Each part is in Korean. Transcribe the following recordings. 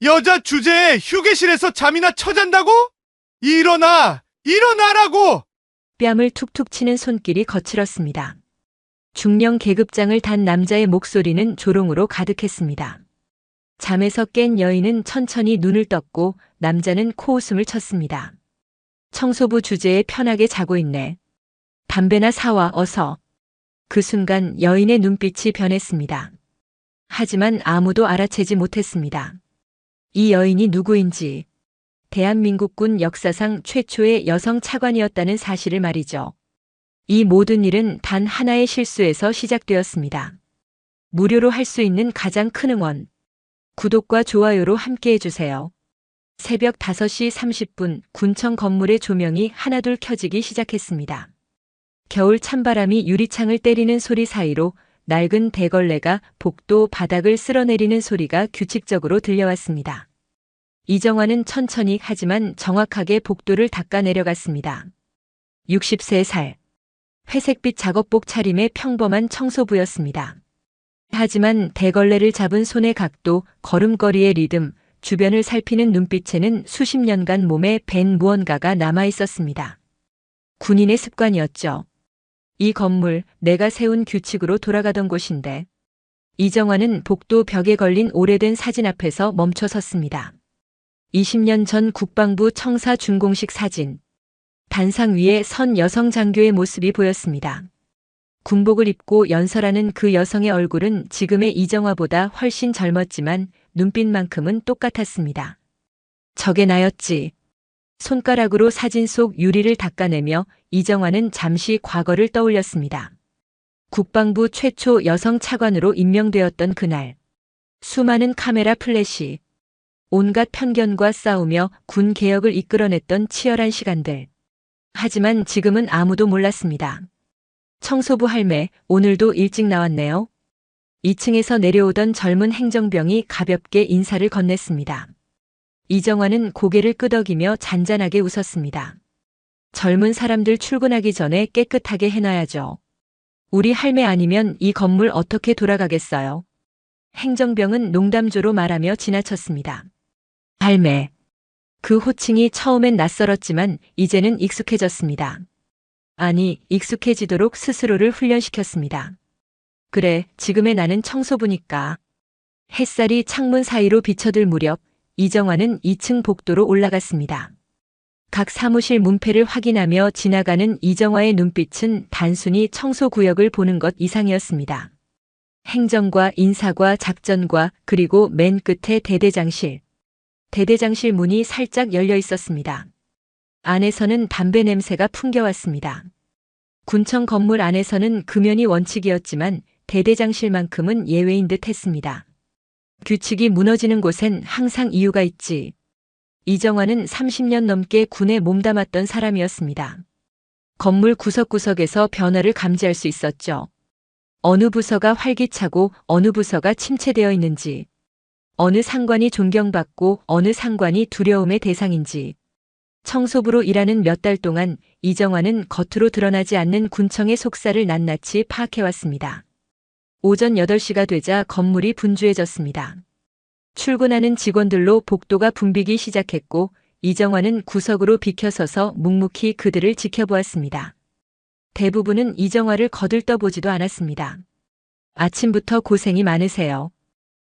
여자 주제에 휴게실에서 잠이나 처잔다고? 일어나! 일어나라고! 뺨을 툭툭 치는 손길이 거칠었습니다. 중령 계급장을 단 남자의 목소리는 조롱으로 가득했습니다. 잠에서 깬 여인은 천천히 눈을 떴고 남자는 코웃음을 쳤습니다. 청소부 주제에 편하게 자고 있네. 담배나 사와 어서. 그 순간 여인의 눈빛이 변했습니다. 하지만 아무도 알아채지 못했습니다. 이 여인이 누구인지, 대한민국군 역사상 최초의 여성 차관이었다는 사실을 말이죠. 이 모든 일은 단 하나의 실수에서 시작되었습니다. 무료로 할 수 있는 가장 큰 응원. 구독과 좋아요로 함께 해주세요. 새벽 5시 30분 군청 건물의 조명이 하나둘 켜지기 시작했습니다. 겨울 찬바람이 유리창을 때리는 소리 사이로 낡은 대걸레가 복도 바닥을 쓸어내리는 소리가 규칙적으로 들려왔습니다. 이정화는 천천히 하지만 정확하게 복도를 닦아 내려갔습니다. 63살. 회색빛 작업복 차림의 평범한 청소부였습니다. 하지만 대걸레를 잡은 손의 각도, 걸음걸이의 리듬, 주변을 살피는 눈빛에는 수십 년간 몸에 밴 무언가가 남아 있었습니다. 군인의 습관이었죠. 이 건물, 내가 세운 규칙으로 돌아가던 곳인데. 이정화는 복도 벽에 걸린 오래된 사진 앞에서 멈춰 섰습니다. 20년 전 국방부 청사 준공식 사진. 단상 위에 선 여성 장교의 모습이 보였습니다. 군복을 입고 연설하는 그 여성의 얼굴은 지금의 이정화보다 훨씬 젊었지만 눈빛만큼은 똑같았습니다. 저게 나였지. 손가락으로 사진 속 유리를 닦아내며 이정화는 잠시 과거를 떠올렸습니다. 국방부 최초 여성 차관으로 임명되었던 그날. 수많은 카메라 플래시. 온갖 편견과 싸우며 군 개혁을 이끌어냈던 치열한 시간들. 하지만 지금은 아무도 몰랐습니다. 청소부 할매, 오늘도 일찍 나왔네요. 2층에서 내려오던 젊은 행정병이 가볍게 인사를 건넸습니다. 이정화는 고개를 끄덕이며 잔잔하게 웃었습니다. 젊은 사람들 출근하기 전에 깨끗하게 해놔야죠. 우리 할매 아니면 이 건물 어떻게 돌아가겠어요? 행정병은 농담조로 말하며 지나쳤습니다. 할매. 그 호칭이 처음엔 낯설었지만 이제는 익숙해졌습니다. 아니, 익숙해지도록 스스로를 훈련시켰습니다. 그래, 지금의 나는 청소부니까. 햇살이 창문 사이로 비쳐들 무렵 이정화는 2층 복도로 올라갔습니다. 각 사무실 문패를 확인하며 지나가는 이정화의 눈빛은 단순히 청소구역을 보는 것 이상이었습니다. 행정과 인사과 작전과 그리고 맨 끝에 대대장실. 대대장실 문이 살짝 열려 있었습니다. 안에서는 담배 냄새가 풍겨왔습니다. 군청 건물 안에서는 금연이 원칙이었지만 대대장실만큼은 예외인 듯 했습니다. 규칙이 무너지는 곳엔 항상 이유가 있지. 이정화는 30년 넘게 군에 몸담았던 사람이었습니다. 건물 구석구석에서 변화를 감지할 수 있었죠. 어느 부서가 활기차고 어느 부서가 침체되어 있는지, 어느 상관이 존경받고 어느 상관이 두려움의 대상인지. 청소부로 일하는 몇 달 동안 이정화는 겉으로 드러나지 않는 군청의 속살을 낱낱이 파악해왔습니다. 오전 8시가 되자 건물이 분주해졌습니다. 출근하는 직원들로 복도가 붐비기 시작했고 이정화는 구석으로 비켜서서 묵묵히 그들을 지켜보았습니다. 대부분은 이정화를 거들떠보지도 않았습니다. 아침부터 고생이 많으세요.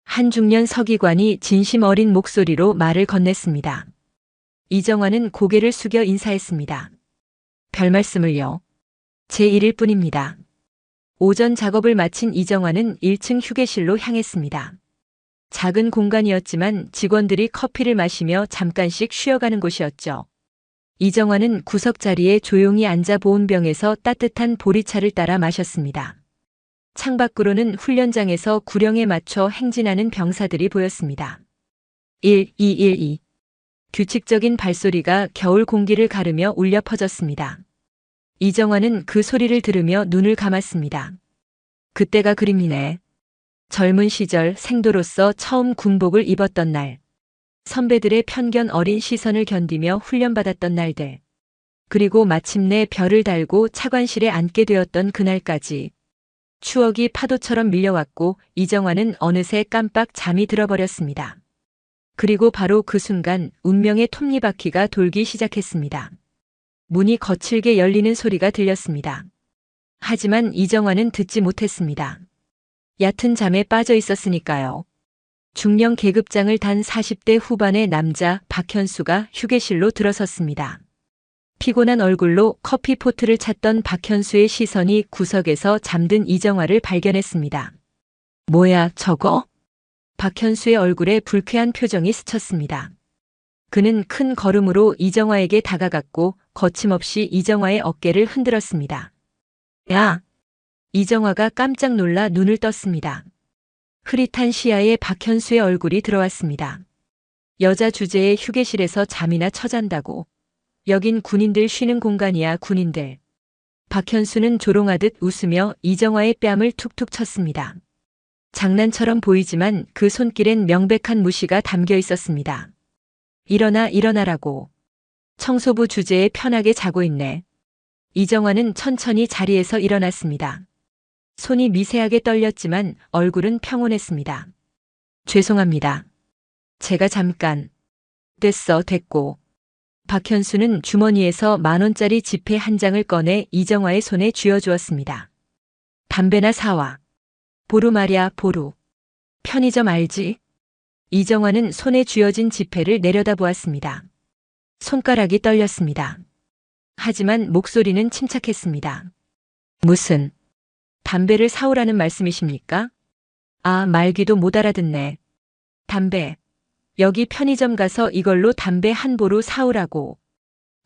한 중년 서기관이 진심 어린 목소리로 말을 건넸습니다. 이정화는 고개를 숙여 인사했습니다. 별 말씀을요. 제 일일 뿐입니다. 오전 작업을 마친 이정화는 1층 휴게실로 향했습니다. 작은 공간이었지만 직원들이 커피를 마시며 잠깐씩 쉬어가는 곳이었죠. 이정화는 구석 자리에 조용히 앉아 보온병에서 따뜻한 보리차를 따라 마셨습니다. 창밖으로는 훈련장에서 구령에 맞춰 행진하는 병사들이 보였습니다. 1212. 규칙적인 발소리가 겨울 공기를 가르며 울려 퍼졌습니다. 이정화는 그 소리를 들으며 눈을 감았습니다. 그때가 그립니네. 젊은 시절 생도로서 처음 군복을 입었던 날. 선배들의 편견 어린 시선을 견디며 훈련받았던 날들. 그리고 마침내 별을 달고 차관실에 앉게 되었던 그날까지. 추억이 파도처럼 밀려왔고 이정화는 어느새 깜빡 잠이 들어버렸습니다. 그리고 바로 그 순간 운명의 톱니바퀴가 돌기 시작했습니다. 문이 거칠게 열리는 소리가 들렸습니다. 하지만 이정화는 듣지 못했습니다. 얕은 잠에 빠져 있었으니까요. 중령 계급장을 단 40대 후반의 남자 박현수가 휴게실로 들어섰습니다. 피곤한 얼굴로 커피포트를 찾던 박현수의 시선이 구석에서 잠든 이정화를 발견했습니다. 뭐야, 저거? 박현수의 얼굴에 불쾌한 표정이 스쳤습니다. 그는 큰 걸음으로 이정화에게 다가갔고 거침없이 이정화의 어깨를 흔들었습니다. 야! 이정화가 깜짝 놀라 눈을 떴습니다. 흐릿한 시야에 박현수의 얼굴이 들어왔습니다. 여자 주제의 휴게실에서 잠이나 처잔다고. 여긴 군인들 쉬는 공간이야, 군인들. 박현수는 조롱하듯 웃으며 이정화의 뺨을 툭툭 쳤습니다. 장난처럼 보이지만 그 손길엔 명백한 무시가 담겨 있었습니다. 일어나라고. 청소부 주제에 편하게 자고 있네. 이정화는 천천히 자리에서 일어났습니다. 손이 미세하게 떨렸지만 얼굴은 평온했습니다. 죄송합니다. 제가 잠깐. 됐고. 박현수는 주머니에서 10,000원짜리 지폐 한 장을 꺼내 이정화의 손에 쥐어주었습니다. 담배나 사와. 보루 말야, 보루. 편의점 알지? 이정화는 손에 쥐어진 지폐를 내려다보았습니다. 손가락이 떨렸습니다. 하지만 목소리는 침착했습니다. 무슨 담배를 사오라는 말씀이십니까? 아, 말귀도 못 알아듣네. 담배. 여기 편의점 가서 이걸로 담배 한 보루 사오라고.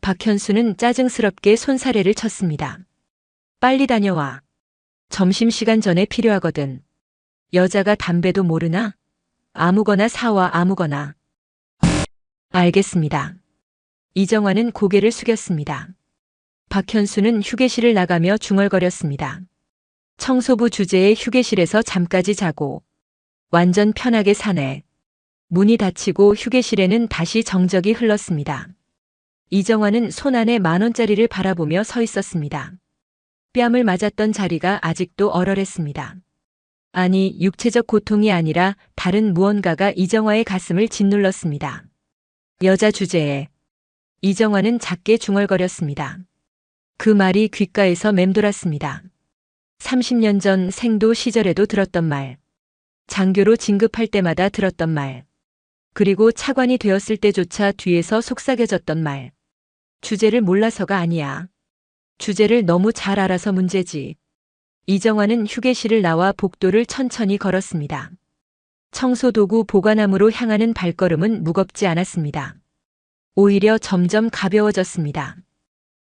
박현수는 짜증스럽게 손사래를 쳤습니다. 빨리 다녀와. 점심시간 전에 필요하거든. 여자가 담배도 모르나? 아무거나 사와, 아무거나. 알겠습니다. 이정화는 고개를 숙였습니다. 박현수는 휴게실을 나가며 중얼거렸습니다. 청소부 주제의 휴게실에서 잠까지 자고 완전 편하게 사네. 문이 닫히고 휴게실에는 다시 정적이 흘렀습니다. 이정화는 손 안에 10,000원짜리를 바라보며 서 있었습니다. 뺨을 맞았던 자리가 아직도 얼얼했습니다. 아니, 육체적 고통이 아니라 다른 무언가가 이정화의 가슴을 짓눌렀습니다. 여자 주제에. 이정화는 작게 중얼거렸습니다. 그 말이 귓가에서 맴돌았습니다. 30년 전 생도 시절에도 들었던 말. 장교로 진급할 때마다 들었던 말. 그리고 차관이 되었을 때조차 뒤에서 속삭여졌던 말. 주제를 몰라서가 아니야. 주제를 너무 잘 알아서 문제지. 이정화는 휴게실을 나와 복도를 천천히 걸었습니다. 청소도구 보관함으로 향하는 발걸음은 무겁지 않았습니다. 오히려 점점 가벼워졌습니다.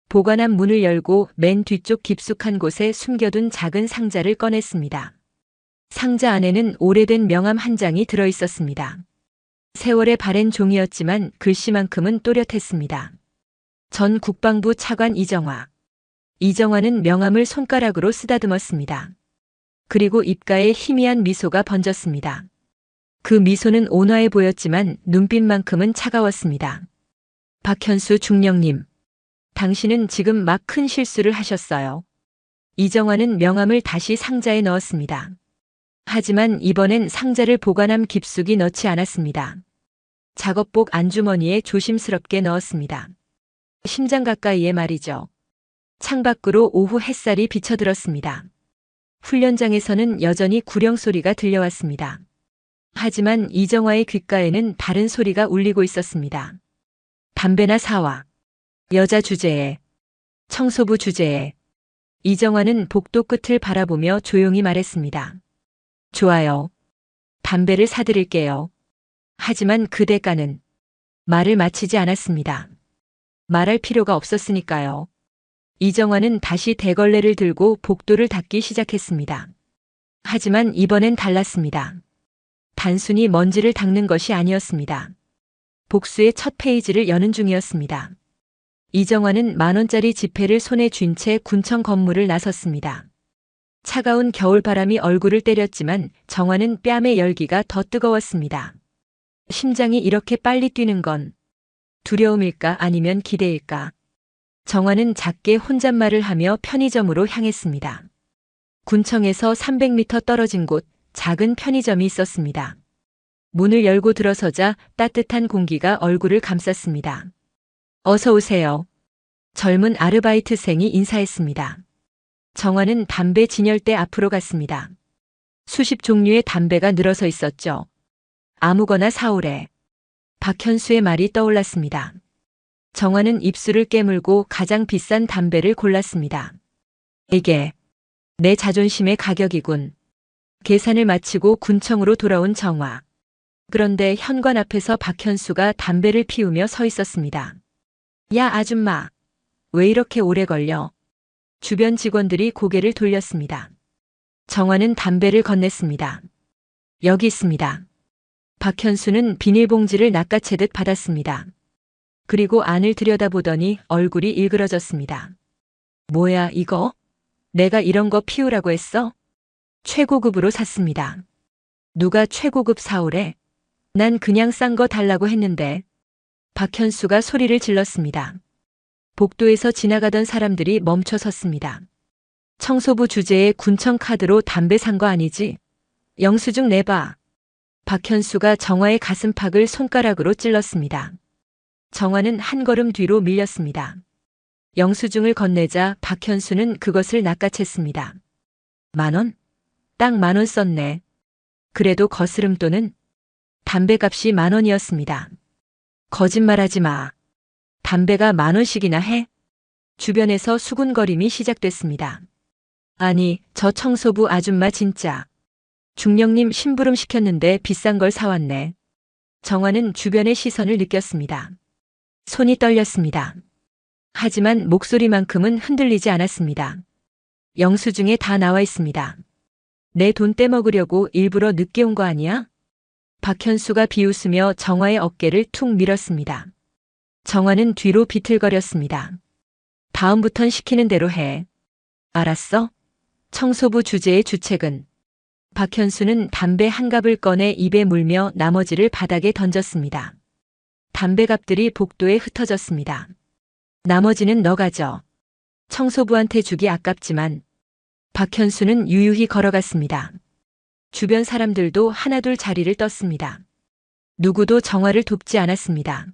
보관함 문을 열고 맨 뒤쪽 깊숙한 곳에 숨겨둔 작은 상자를 꺼냈습니다. 상자 안에는 오래된 명함 한 장이 들어 있었습니다. 세월에 바랜 종이었지만 글씨만큼은 또렷했습니다. 전 국방부 차관 이정화. 이정화는 명함을 손가락으로 쓰다듬었습니다. 그리고 입가에 희미한 미소가 번졌습니다. 그 미소는 온화해 보였지만 눈빛만큼은 차가웠습니다. 박현수 중령님. 당신은 지금 막 큰 실수를 하셨어요. 이정화는 명함을 다시 상자에 넣었습니다. 하지만 이번엔 상자를 보관함 깊숙이 넣지 않았습니다. 작업복 안주머니에 조심스럽게 넣었습니다. 심장 가까이에 말이죠. 창밖으로 오후 햇살이 비쳐들었습니다. 훈련장에서는 여전히 구령 소리가 들려왔습니다. 하지만 이정화의 귓가에는 다른 소리가 울리고 있었습니다. 담배나 사와. 여자 주제에. 청소부 주제에. 이정화는 복도 끝을 바라보며 조용히 말했습니다. 좋아요. 담배를 사드릴게요. 하지만 그 대가는. 말을 마치지 않았습니다. 말할 필요가 없었으니까요. 이정화는 다시 대걸레를 들고 복도를 닦기 시작했습니다. 하지만 이번엔 달랐습니다. 단순히 먼지를 닦는 것이 아니었습니다. 복수의 첫 페이지를 여는 중이었습니다. 이정화는 10,000원짜리 지폐를 손에 쥔 채 군청 건물을 나섰습니다. 차가운 겨울바람이 얼굴을 때렸지만 정화는 뺨의 열기가 더 뜨거웠습니다. 심장이 이렇게 빨리 뛰는 건 두려움일까 아니면 기대일까? 정화는 작게 혼잣말을 하며 편의점으로 향했습니다. 군청에서 300m 떨어진 곳 작은 편의점이 있었습니다. 문을 열고 들어서자 따뜻한 공기가 얼굴을 감쌌습니다. 어서 오세요. 젊은 아르바이트생이 인사했습니다. 정화는 담배 진열대 앞으로 갔습니다. 수십 종류의 담배가 늘어서 있었죠. 아무거나 사오래. 박현수의 말이 떠올랐습니다. 정화는 입술을 깨물고 가장 비싼 담배를 골랐습니다. 이게 내 자존심의 가격이군. 계산을 마치고 군청으로 돌아온 정화. 그런데 현관 앞에서 박현수가 담배를 피우며 서 있었습니다. 야, 아줌마. 왜 이렇게 오래 걸려? 주변 직원들이 고개를 돌렸습니다. 정화는 담배를 건넸습니다. 여기 있습니다. 박현수는 비닐봉지를 낚아채듯 받았습니다. 그리고 안을 들여다보더니 얼굴이 일그러졌습니다. 뭐야, 이거? 내가 이런 거 피우라고 했어? 최고급으로 샀습니다. 누가 최고급 사오래? 난 그냥 싼 거 달라고 했는데. 박현수가 소리를 질렀습니다. 복도에서 지나가던 사람들이 멈춰 섰습니다. 청소부 주재의 군청 카드로 담배 산 거 아니지? 영수증 내봐. 박현수가 정화의 가슴팍을 손가락으로 찔렀습니다. 정화는 한 걸음 뒤로 밀렸습니다. 영수증을 건네자 박현수는 그것을 낚아챘습니다. 10,000원? 딱 10,000원 썼네. 그래도 거스름돈은? 담배값이 10,000원이었습니다. 거짓말하지 마. 담배가 10,000원씩이나 해? 주변에서 수군거림이 시작됐습니다. 아니, 저 청소부 아줌마 진짜. 중령님 심부름 시켰는데 비싼 걸 사왔네. 정화는 주변의 시선을 느꼈습니다. 손이 떨렸습니다. 하지만 목소리만큼은 흔들리지 않았습니다. 영수증에 다 나와 있습니다. 내 돈 떼먹으려고 일부러 늦게 온 거 아니야? 박현수가 비웃으며 정화의 어깨를 툭 밀었습니다. 정화는 뒤로 비틀거렸습니다. 다음부턴 시키는 대로 해. 알았어? 청소부 주재의 주책은. 박현수는 담배 한 갑을 꺼내 입에 물며 나머지를 바닥에 던졌습니다. 담배갑들이 복도에 흩어졌습니다. 나머지는 너 가져. 청소부한테 주기 아깝지만. 박현수는 유유히 걸어갔습니다. 주변 사람들도 하나둘 자리를 떴습니다. 누구도 정화를 돕지 않았습니다.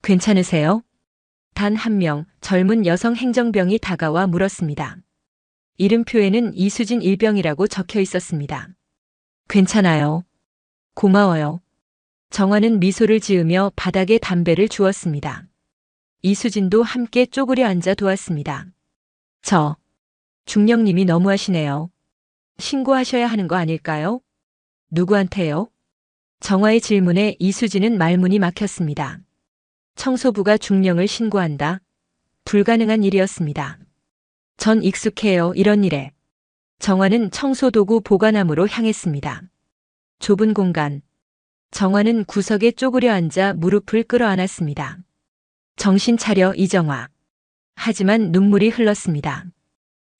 괜찮으세요? 단 한 명 젊은 여성 행정병이 다가와 물었습니다. 이름표에는 이수진 일병이라고 적혀 있었습니다. 괜찮아요. 고마워요. 정화는 미소를 지으며 바닥에 담배를 주었습니다. 이수진도 함께 쪼그려 앉아 도왔습니다. 중령님이 너무하시네요. 신고하셔야 하는 거 아닐까요? 누구한테요? 정화의 질문에 이수진은 말문이 막혔습니다. 청소부가 중령을 신고한다? 불가능한 일이었습니다. 전 익숙해요, 이런 일에. 정화는 청소도구 보관함으로 향했습니다. 좁은 공간. 정화는 구석에 쪼그려 앉아 무릎을 끌어안았습니다. 정신 차려, 이정화. 하지만 눈물이 흘렀습니다.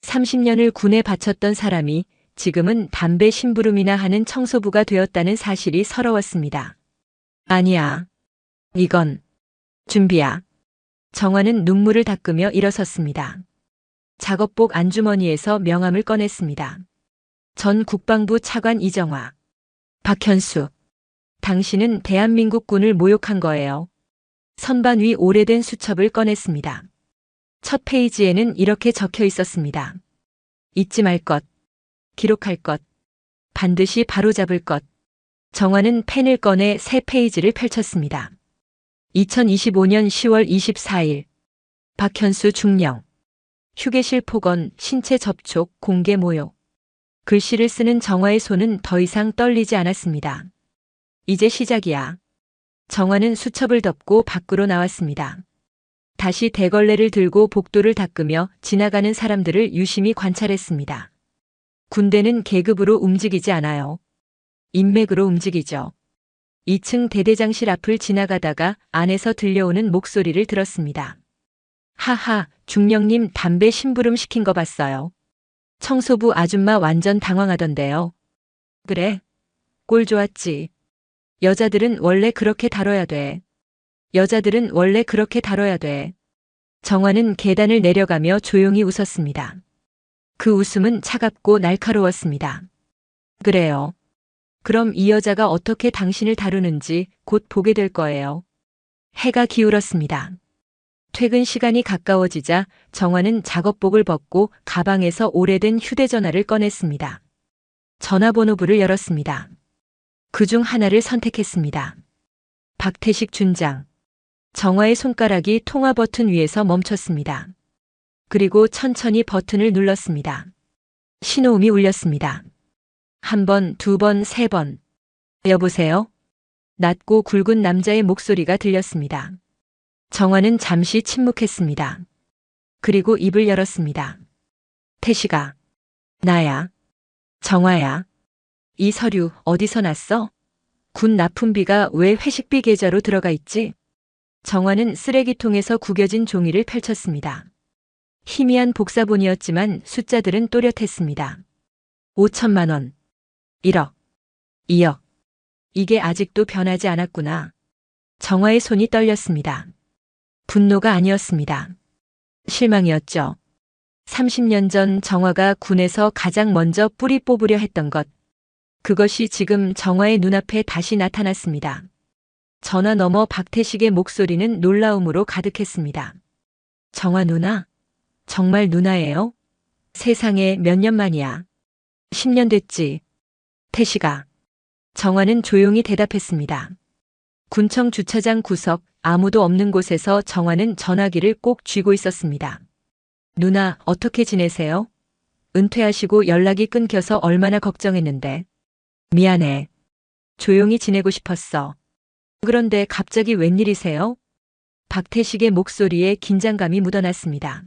30년을 군에 바쳤던 사람이 지금은 담배 심부름이나 하는 청소부가 되었다는 사실이 서러웠습니다. 아니야. 이건 준비야. 정화는 눈물을 닦으며 일어섰습니다. 작업복 안주머니에서 명함을 꺼냈습니다. 전 국방부 차관 이정화. 박현수. 당신은 대한민국군을 모욕한 거예요. 선반 위 오래된 수첩을 꺼냈습니다. 첫 페이지에는 이렇게 적혀 있었습니다. 잊지 말 것. 기록할 것. 반드시 바로잡을 것. 정화는 펜을 꺼내 새 페이지를 펼쳤습니다. 2025년 10월 24일. 박현수 중령. 휴게실 폭언, 신체 접촉, 공개 모욕. 글씨를 쓰는 정화의 손은 더 이상 떨리지 않았습니다. 이제 시작이야. 정화는 수첩을 덮고 밖으로 나왔습니다. 다시 대걸레를 들고 복도를 닦으며 지나가는 사람들을 유심히 관찰했습니다. 군대는 계급으로 움직이지 않아요. 인맥으로 움직이죠. 2층 대대장실 앞을 지나가다가 안에서 들려오는 목소리를 들었습니다. 하하, 중령님 담배 심부름 시킨 거 봤어요. 청소부 아줌마 완전 당황하던데요. 그래? 꼴 좋았지. 여자들은 원래 그렇게 다뤄야 돼. 여자들은 원래 그렇게 다뤄야 돼. 정화는 계단을 내려가며 조용히 웃었습니다. 그 웃음은 차갑고 날카로웠습니다. 그래요. 그럼 이 여자가 어떻게 당신을 다루는지 곧 보게 될 거예요. 해가 기울었습니다. 퇴근 시간이 가까워지자 정화는 작업복을 벗고 가방에서 오래된 휴대전화를 꺼냈습니다. 전화번호부를 열었습니다. 그중 하나를 선택했습니다. 박태식 준장. 정화의 손가락이 통화 버튼 위에서 멈췄습니다. 그리고 천천히 버튼을 눌렀습니다. 신호음이 울렸습니다. 한 번, 두 번, 세 번. 여보세요? 낮고 굵은 남자의 목소리가 들렸습니다. 정화는 잠시 침묵했습니다. 그리고 입을 열었습니다. 태식아. 나야. 정화야. 이 서류 어디서 났어? 군 납품비가 왜 회식비 계좌로 들어가 있지? 정화는 쓰레기통에서 구겨진 종이를 펼쳤습니다. 희미한 복사본이었지만 숫자들은 또렷했습니다. 5천만 원, 1억, 2억. 이게 아직도 변하지 않았구나. 정화의 손이 떨렸습니다. 분노가 아니었습니다. 실망이었죠. 30년 전 정화가 군에서 가장 먼저 뿌리 뽑으려 했던 것. 그것이 지금 정화의 눈앞에 다시 나타났습니다. 전화 너머 박태식의 목소리는 놀라움으로 가득했습니다. 정화 누나? 정말 누나예요? 세상에 몇 년 만이야? 10년 됐지. 태식아. 정화는 조용히 대답했습니다. 군청 주차장 구석 아무도 없는 곳에서 정화는 전화기를 꼭 쥐고 있었습니다. 누나, 어떻게 지내세요? 은퇴하시고 연락이 끊겨서 얼마나 걱정했는데. 미안해. 조용히 지내고 싶었어. 그런데 갑자기 웬일이세요? 박태식의 목소리에 긴장감이 묻어났습니다.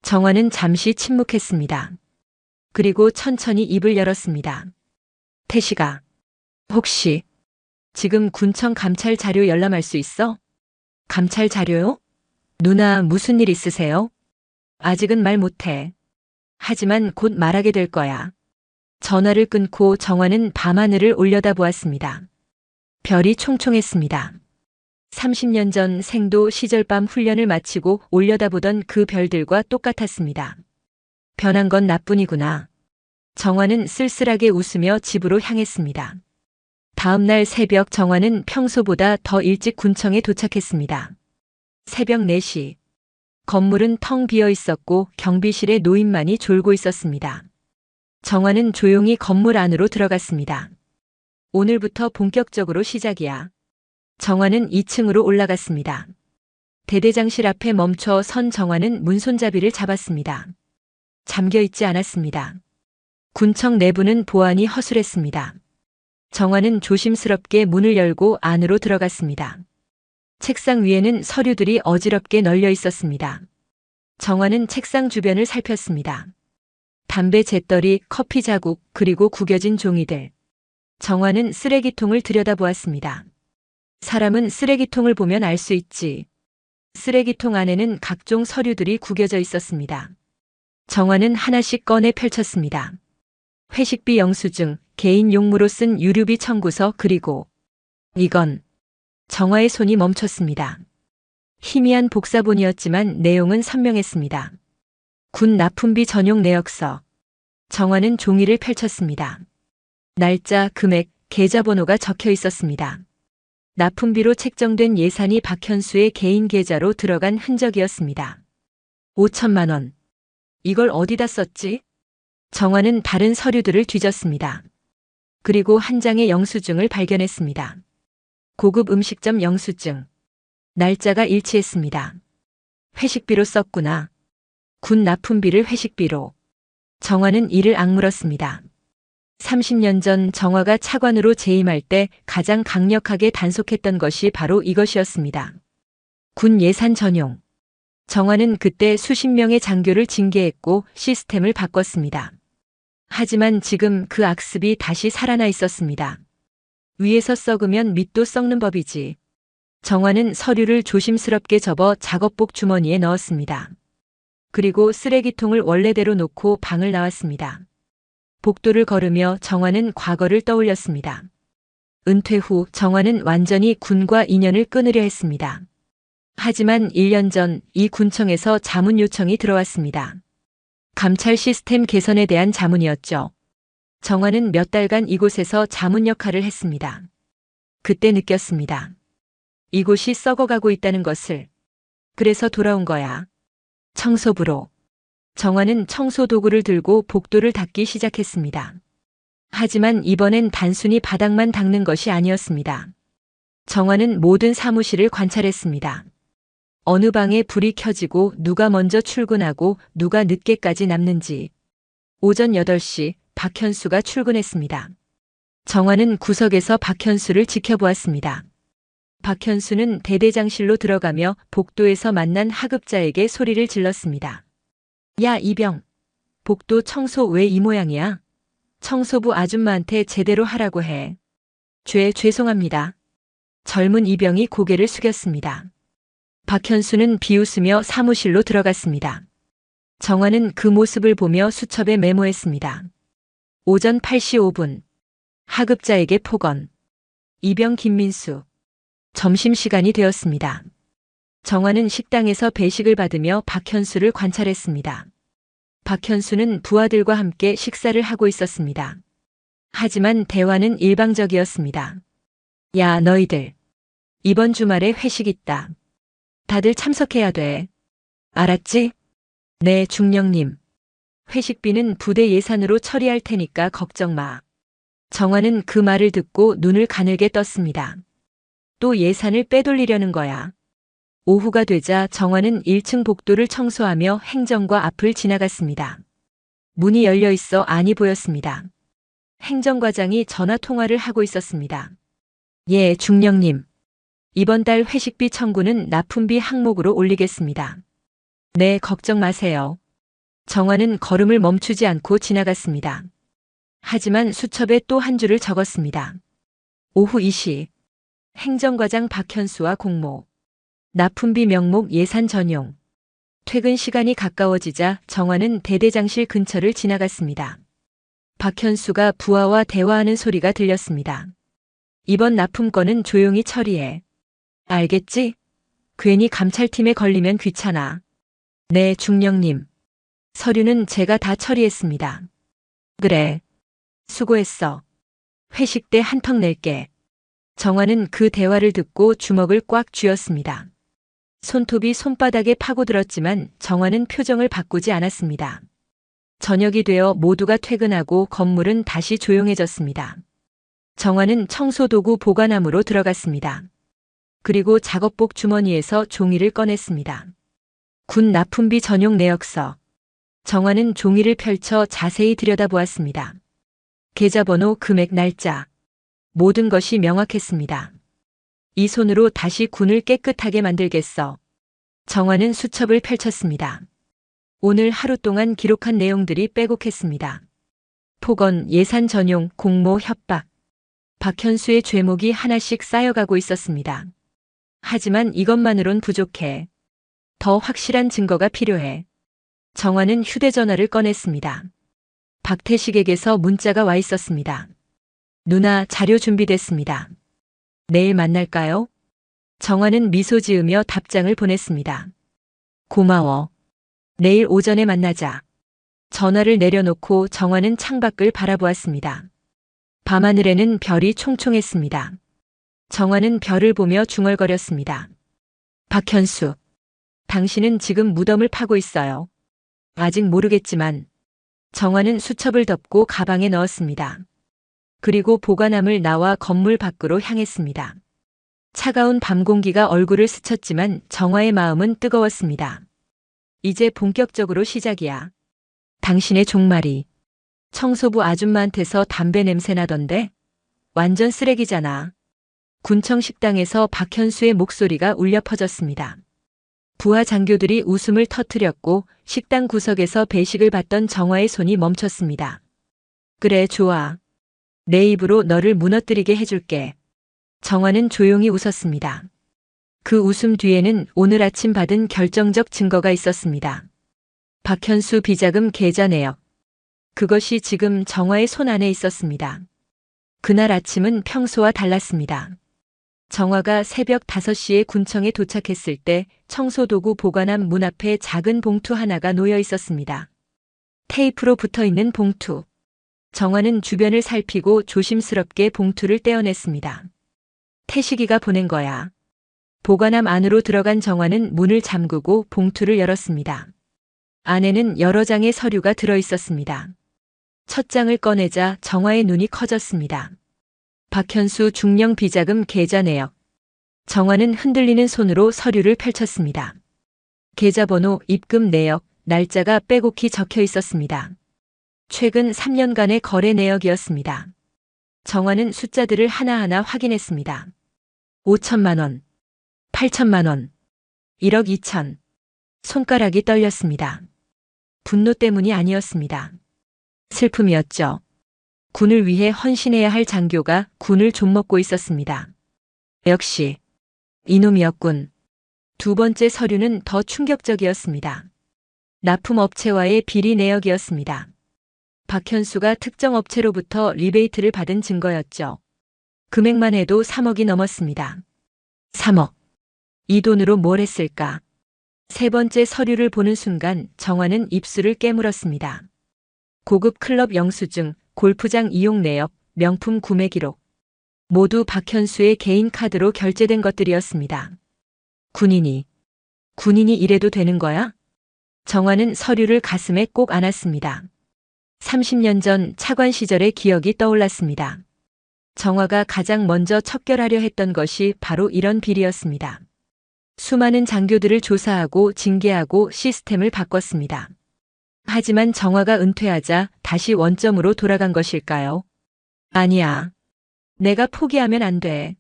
정화는 잠시 침묵했습니다. 그리고 천천히 입을 열었습니다. 태식아. 혹시 지금 군청 감찰 자료 열람할 수 있어? 감찰 자료요? 누나 무슨 일 있으세요? 아직은 말 못해. 하지만 곧 말하게 될 거야. 전화를 끊고 정화는 밤하늘을 올려다보았습니다. 별이 총총했습니다. 30년 전 생도 시절밤 훈련을 마치고 올려다보던 그 별들과 똑같았습니다. 변한 건 나뿐이구나. 정화는 쓸쓸하게 웃으며 집으로 향했습니다. 다음 날 새벽 정화는 평소보다 더 일찍 군청에 도착했습니다. 새벽 4시. 건물은 텅 비어 있었고 경비실에 노인만이 졸고 있었습니다. 정화는 조용히 건물 안으로 들어갔습니다. 오늘부터 본격적으로 시작이야. 정화는 2층으로 올라갔습니다. 대대장실 앞에 멈춰 선 정화는 문손잡이를 잡았습니다. 잠겨 있지 않았습니다. 군청 내부는 보안이 허술했습니다. 정화는 조심스럽게 문을 열고 안으로 들어갔습니다. 책상 위에는 서류들이 어지럽게 널려 있었습니다. 정화는 책상 주변을 살폈습니다. 담배 재떨이, 커피 자국, 그리고 구겨진 종이들. 정화는 쓰레기통을 들여다보았습니다. 사람은 쓰레기통을 보면 알 수 있지. 쓰레기통 안에는 각종 서류들이 구겨져 있었습니다. 정화는 하나씩 꺼내 펼쳤습니다. 회식비 영수증, 개인 용무로 쓴 유류비 청구서, 그리고 이건 정화의 손이 멈췄습니다. 희미한 복사본이었지만 내용은 선명했습니다. 군 납품비 전용 내역서. 정화는 종이를 펼쳤습니다. 날짜, 금액, 계좌번호가 적혀 있었습니다. 납품비로 책정된 예산이 박현수의 개인 계좌로 들어간 흔적이었습니다. 5천만 원. 이걸 어디다 썼지? 정화는 다른 서류들을 뒤졌습니다. 그리고 한 장의 영수증을 발견했습니다. 고급 음식점 영수증. 날짜가 일치했습니다. 회식비로 썼구나. 군 납품비를 회식비로. 정화는 이를 악물었습니다. 30년 전 정화가 차관으로 재임할 때 가장 강력하게 단속했던 것이 바로 이것이었습니다. 군 예산 전용. 정화는 그때 수십 명의 장교를 징계했고 시스템을 바꿨습니다. 하지만 지금 그 악습이 다시 살아나 있었습니다. 위에서 썩으면 밑도 썩는 법이지. 정화는 서류를 조심스럽게 접어 작업복 주머니에 넣었습니다. 그리고 쓰레기통을 원래대로 놓고 방을 나왔습니다. 복도를 걸으며 정화는 과거를 떠올렸습니다. 은퇴 후 정화는 완전히 군과 인연을 끊으려 했습니다. 하지만 1년 전 이 군청에서 자문 요청이 들어왔습니다. 감찰 시스템 개선에 대한 자문이었죠. 정화는 몇 달간 이곳에서 자문 역할을 했습니다. 그때 느꼈습니다. 이곳이 썩어가고 있다는 것을. 그래서 돌아온 거야. 청소부로. 정화는 청소 도구를 들고 복도를 닦기 시작했습니다. 하지만 이번엔 단순히 바닥만 닦는 것이 아니었습니다. 정화는 모든 사무실을 관찰했습니다. 어느 방에 불이 켜지고 누가 먼저 출근하고 누가 늦게까지 남는지. 오전 8시 박현수가 출근했습니다. 정화는 구석에서 박현수를 지켜보았습니다. 박현수는 대대장실로 들어가며 복도에서 만난 하급자에게 소리를 질렀습니다. 야, 이병. 복도 청소 왜 이 모양이야? 청소부 아줌마한테 제대로 하라고 해. 죄송합니다. 젊은 이병이 고개를 숙였습니다. 박현수는 비웃으며 사무실로 들어갔습니다. 정화는 그 모습을 보며 수첩에 메모했습니다. 오전 8시 5분. 하급자에게 폭언. 이병 김민수. 점심시간이 되었습니다. 정화는 식당에서 배식을 받으며 박현수를 관찰했습니다. 박현수는 부하들과 함께 식사를 하고 있었습니다. 하지만 대화는 일방적이었습니다. 야, 너희들. 이번 주말에 회식 있다. 다들 참석해야 돼. 알았지? 네, 중령님. 회식비는 부대 예산으로 처리할 테니까 걱정 마. 정화는 그 말을 듣고 눈을 가늘게 떴습니다. 또 예산을 빼돌리려는 거야. 오후가 되자 정화는 1층 복도를 청소하며 행정과 앞을 지나갔습니다. 문이 열려 있어 안이 보였습니다. 행정과장이 전화 통화를 하고 있었습니다. 예, 중령님. 이번 달 회식비 청구는 납품비 항목으로 올리겠습니다. 네, 걱정 마세요. 정화는 걸음을 멈추지 않고 지나갔습니다. 하지만 수첩에 또 한 줄을 적었습니다. 오후 2시. 행정과장 박현수와 공모. 납품비 명목 예산 전용. 퇴근 시간이 가까워지자 정화는 대대장실 근처를 지나갔습니다. 박현수가 부하와 대화하는 소리가 들렸습니다. 이번 납품건은 조용히 처리해. 알겠지? 괜히 감찰팀에 걸리면 귀찮아. 네, 중령님. 서류는 제가 다 처리했습니다. 그래. 수고했어. 회식 때 한턱 낼게. 정화는 그 대화를 듣고 주먹을 꽉 쥐었습니다. 손톱이 손바닥에 파고들었지만 정화는 표정을 바꾸지 않았습니다. 저녁이 되어 모두가 퇴근하고 건물은 다시 조용해졌습니다. 정화는 청소도구 보관함으로 들어갔습니다. 그리고 작업복 주머니에서 종이를 꺼냈습니다. 군 납품비 전용 내역서. 정화는 종이를 펼쳐 자세히 들여다보았습니다. 계좌번호, 금액, 날짜. 모든 것이 명확했습니다. 이 손으로 다시 군을 깨끗하게 만들겠어. 정화는 수첩을 펼쳤습니다. 오늘 하루 동안 기록한 내용들이 빼곡했습니다. 폭언, 예산 전용, 공모, 협박. 박현수의 죄목이 하나씩 쌓여가고 있었습니다. 하지만 이것만으론 부족해. 더 확실한 증거가 필요해. 정화는 휴대전화를 꺼냈습니다. 박태식에게서 문자가 와 있었습니다. 누나, 자료 준비됐습니다. 내일 만날까요? 정화는 미소 지으며 답장을 보냈습니다. 고마워. 내일 오전에 만나자. 전화를 내려놓고 정화는 창밖을 바라보았습니다. 밤하늘에는 별이 총총했습니다. 정화는 별을 보며 중얼거렸습니다. 박현수, 당신은 지금 무덤을 파고 있어요. 아직 모르겠지만. 정화는 수첩을 덮고 가방에 넣었습니다. 그리고 보관함을 나와 건물 밖으로 향했습니다. 차가운 밤 공기가 얼굴을 스쳤지만 정화의 마음은 뜨거웠습니다. 이제 본격적으로 시작이야. 당신의 종말이. 청소부 아줌마한테서 담배 냄새 나던데? 완전 쓰레기잖아. 군청 식당에서 박현수의 목소리가 울려 퍼졌습니다. 부하 장교들이 웃음을 터뜨렸고 식당 구석에서 배식을 받던 정화의 손이 멈췄습니다. 그래, 좋아. 내 입으로 너를 무너뜨리게 해줄게. 정화는 조용히 웃었습니다. 그 웃음 뒤에는 오늘 아침 받은 결정적 증거가 있었습니다. 박현수 비자금 계좌 내역. 그것이 지금 정화의 손 안에 있었습니다. 그날 아침은 평소와 달랐습니다. 정화가 새벽 5시에 군청에 도착했을 때 청소도구 보관함 문 앞에 작은 봉투 하나가 놓여 있었습니다. 테이프로 붙어 있는 봉투. 정화는 주변을 살피고 조심스럽게 봉투를 떼어냈습니다. 태식이가 보낸 거야. 보관함 안으로 들어간 정화는 문을 잠그고 봉투를 열었습니다. 안에는 여러 장의 서류가 들어 있었습니다. 첫 장을 꺼내자 정화의 눈이 커졌습니다. 박현수 중령 비자금 계좌 내역. 정화는 흔들리는 손으로 서류를 펼쳤습니다. 계좌번호, 입금 내역, 날짜가 빼곡히 적혀 있었습니다. 최근 3년간의 거래 내역이었습니다. 정화는 숫자들을 하나하나 확인했습니다. 5천만 원, 8천만 원, 1억 2천. 손가락이 떨렸습니다. 분노 때문이 아니었습니다. 슬픔이었죠. 군을 위해 헌신해야 할 장교가 군을 좀먹고 있었습니다. 역시 이놈이었군. 두 번째 서류는 더 충격적이었습니다. 납품업체와의 비리 내역이었습니다. 박현수가 특정 업체로부터 리베이트를 받은 증거였죠. 금액만 해도 3억이 넘었습니다. 3억. 이 돈으로 뭘 했을까? 세 번째 서류를 보는 순간 정화는 입술을 깨물었습니다. 고급 클럽 영수증, 골프장 이용 내역, 명품 구매 기록. 모두 박현수의 개인 카드로 결제된 것들이었습니다. 군인이 이래도 되는 거야? 정화는 서류를 가슴에 꼭 안았습니다. 30년 전 차관 시절의 기억이 떠올랐습니다. 정화가 가장 먼저 척결하려 했던 것이 바로 이런 비리였습니다. 수많은 장교들을 조사하고 징계하고 시스템을 바꿨습니다. 하지만 정화가 은퇴하자 다시 원점으로 돌아간 것일까요? 아니야. 내가 포기하면 안 돼.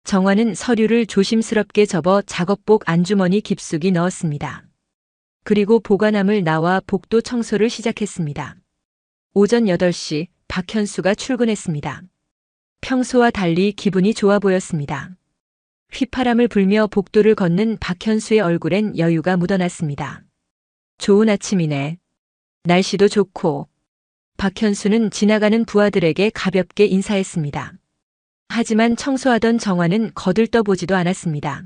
정화는 서류를 조심스럽게 접어 작업복 안주머니 깊숙이 넣었습니다. 그리고 보관함을 나와 복도 청소를 시작했습니다. 오전 8시 박현수가 출근했습니다. 평소와 달리 기분이 좋아 보였습니다. 휘파람을 불며 복도를 걷는 박현수의 얼굴엔 여유가 묻어났습니다. 좋은 아침이네. 날씨도 좋고. 박현수는 지나가는 부하들에게 가볍게 인사했습니다. 하지만 청소하던 정화는 거들떠보지도 않았습니다.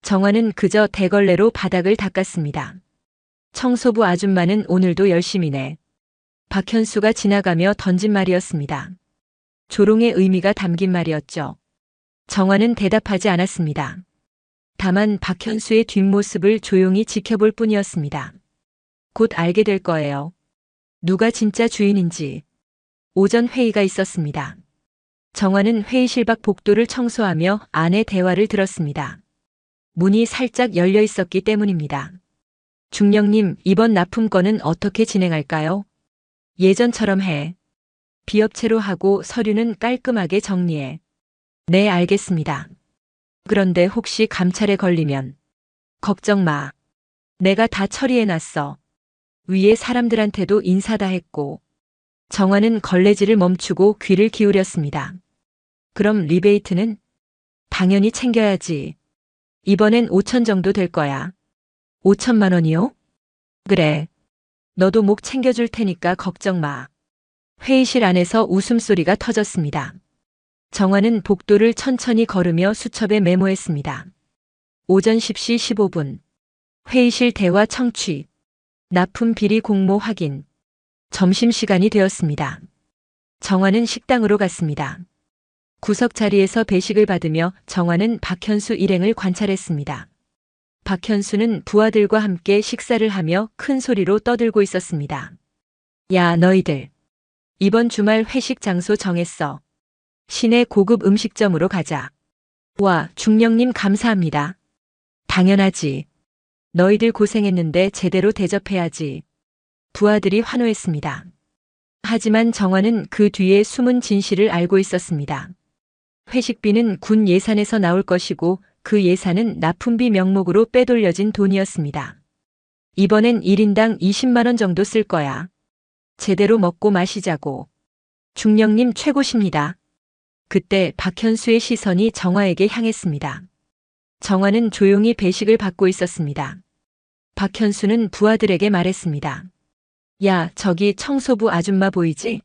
정화는 그저 대걸레로 바닥을 닦았습니다. 청소부 아줌마는 오늘도 열심히네. 박현수가 지나가며 던진 말이었습니다. 조롱의 의미가 담긴 말이었죠. 정화는 대답하지 않았습니다. 다만 박현수의 뒷모습을 조용히 지켜볼 뿐이었습니다. 곧 알게 될 거예요. 누가 진짜 주인인지. 오전 회의가 있었습니다. 정화는 회의실 밖 복도를 청소하며 안의 대화를 들었습니다. 문이 살짝 열려 있었기 때문입니다. 중령님, 이번 납품건은 어떻게 진행할까요? 예전처럼 해. 비업체로 하고 서류는 깔끔하게 정리해. 네, 알겠습니다. 그런데 혹시 감찰에 걸리면? 걱정 마. 내가 다 처리해놨어. 위에 사람들한테도 인사 다 했고. 정화는 걸레질을 멈추고 귀를 기울였습니다. 그럼 리베이트는? 당연히 챙겨야지. 이번엔 5천 정도 될 거야. 5천만 원이요? 그래. 너도 목 챙겨줄 테니까 걱정 마. 회의실 안에서 웃음소리가 터졌습니다. 정화는 복도를 천천히 걸으며 수첩에 메모했습니다. 오전 10시 15분. 회의실 대화 청취. 납품 비리 공모 확인. 점심시간이 되었습니다. 정화는 식당으로 갔습니다. 구석 자리에서 배식을 받으며 정화는 박현수 일행을 관찰했습니다. 박현수는 부하들과 함께 식사를 하며 큰 소리로 떠들고 있었습니다. 야, 너희들. 이번 주말 회식 장소 정했어. 시내 고급 음식점으로 가자. 와, 중령님 감사합니다. 당연하지. 너희들 고생했는데 제대로 대접해야지. 부하들이 환호했습니다. 하지만 정화는 그 뒤에 숨은 진실을 알고 있었습니다. 회식비는 군 예산에서 나올 것이고 그 예산은 납품비 명목으로 빼돌려진 돈이었습니다. 이번엔 1인당 20만 원 정도 쓸 거야. 제대로 먹고 마시자고. 중령님 최고십니다. 그때 박현수의 시선이 정화에게 향했습니다. 정화는 조용히 배식을 받고 있었습니다. 박현수는 부하들에게 말했습니다. 야, 저기 청소부 아줌마 보이지?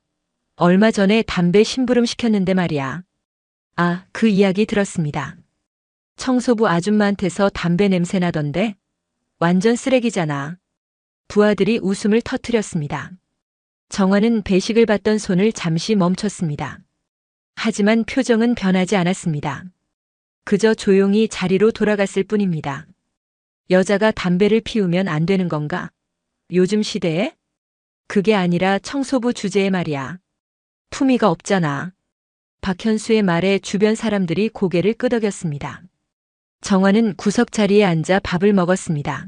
얼마 전에 담배 심부름 시켰는데 말이야. 아, 그 이야기 들었습니다. 청소부 아줌마한테서 담배 냄새 나던데? 완전 쓰레기잖아. 부하들이 웃음을 터뜨렸습니다. 정화는 배식을 받던 손을 잠시 멈췄습니다. 하지만 표정은 변하지 않았습니다. 그저 조용히 자리로 돌아갔을 뿐입니다. 여자가 담배를 피우면 안 되는 건가? 요즘 시대에? 그게 아니라 청소부 주제에 말이야. 품위가 없잖아. 박현수의 말에 주변 사람들이 고개를 끄덕였습니다. 정화는 구석 자리에 앉아 밥을 먹었습니다.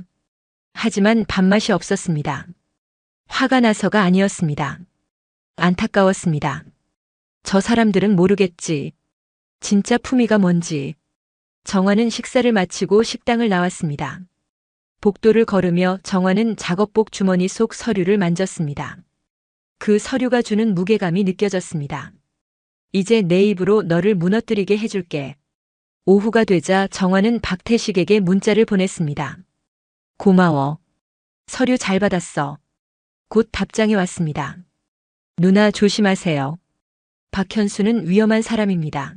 하지만 밥맛이 없었습니다. 화가 나서가 아니었습니다. 안타까웠습니다. 저 사람들은 모르겠지. 진짜 품위가 뭔지. 정화는 식사를 마치고 식당을 나왔습니다. 복도를 걸으며 정화는 작업복 주머니 속 서류를 만졌습니다. 그 서류가 주는 무게감이 느껴졌습니다. 이제 내 입으로 너를 무너뜨리게 해줄게. 오후가 되자 정화는 박태식에게 문자를 보냈습니다. 고마워. 서류 잘 받았어. 곧 답장이 왔습니다. 누나 조심하세요. 박현수는 위험한 사람입니다.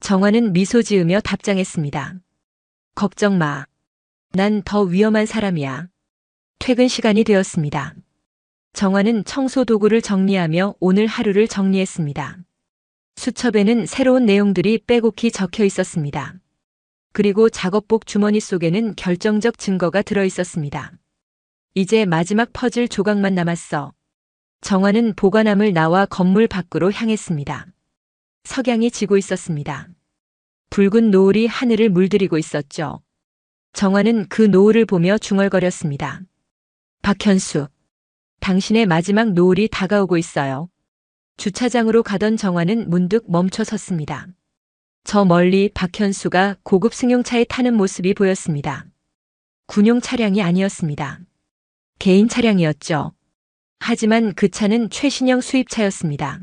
정화는 미소 지으며 답장했습니다. 걱정 마. 난 더 위험한 사람이야. 퇴근 시간이 되었습니다. 정화는 청소 도구를 정리하며 오늘 하루를 정리했습니다. 수첩에는 새로운 내용들이 빼곡히 적혀 있었습니다. 그리고 작업복 주머니 속에는 결정적 증거가 들어 있었습니다. 이제 마지막 퍼즐 조각만 남았어. 정화는 보관함을 나와 건물 밖으로 향했습니다. 석양이 지고 있었습니다. 붉은 노을이 하늘을 물들이고 있었죠. 정화는 그 노을을 보며 중얼거렸습니다. 박현수, 당신의 마지막 노을이 다가오고 있어요. 주차장으로 가던 정화는 문득 멈춰 섰습니다. 저 멀리 박현수가 고급 승용차에 타는 모습이 보였습니다. 군용 차량이 아니었습니다. 개인 차량이었죠. 하지만 그 차는 최신형 수입차였습니다.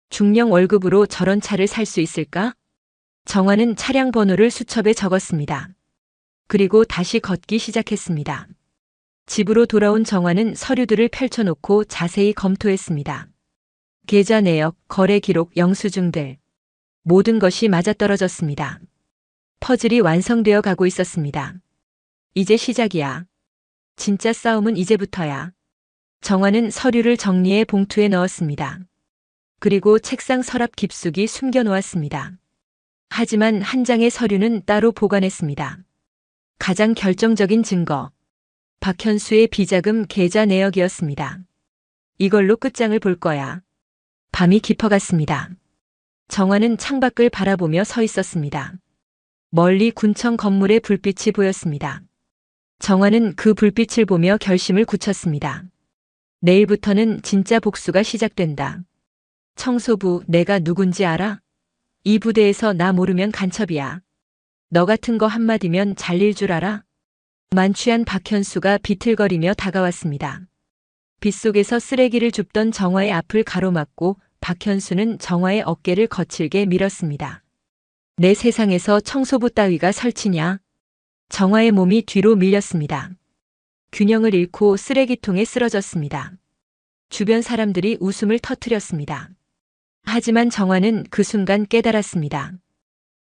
중령 월급으로 저런 차를 살 수 있을까? 정화는 차량 번호를 수첩에 적었습니다. 그리고 다시 걷기 시작했습니다. 집으로 돌아온 정화는 서류들을 펼쳐놓고 자세히 검토했습니다. 계좌 내역, 거래 기록, 영수증들. 모든 것이 맞아떨어졌습니다. 퍼즐이 완성되어 가고 있었습니다. 이제 시작이야. 진짜 싸움은 이제부터야. 정화는 서류를 정리해 봉투에 넣었습니다. 그리고 책상 서랍 깊숙이 숨겨 놓았습니다. 하지만 한 장의 서류는 따로 보관했습니다. 가장 결정적인 증거. 박현수의 비자금 계좌 내역이었습니다. 이걸로 끝장을 볼 거야. 밤이 깊어갔습니다. 정화는 창밖을 바라보며 서 있었습니다. 멀리 군청 건물의 불빛이 보였습니다. 정화는 그 불빛을 보며 결심을 굳혔습니다. 내일부터는 진짜 복수가 시작된다. 청소부, 내가 누군지 알아? 이 부대에서 나 모르면 간첩이야. 너 같은 거 한마디면 잘릴 줄 알아? 만취한 박현수가 비틀거리며 다가왔습니다. 빗속에서 쓰레기를 줍던 정화의 앞을 가로막고 박현수는 정화의 어깨를 거칠게 밀었습니다. 내 세상에서 청소부 따위가 설치냐? 정화의 몸이 뒤로 밀렸습니다. 균형을 잃고 쓰레기통에 쓰러졌습니다. 주변 사람들이 웃음을 터뜨렸습니다. 하지만 정화는 그 순간 깨달았습니다.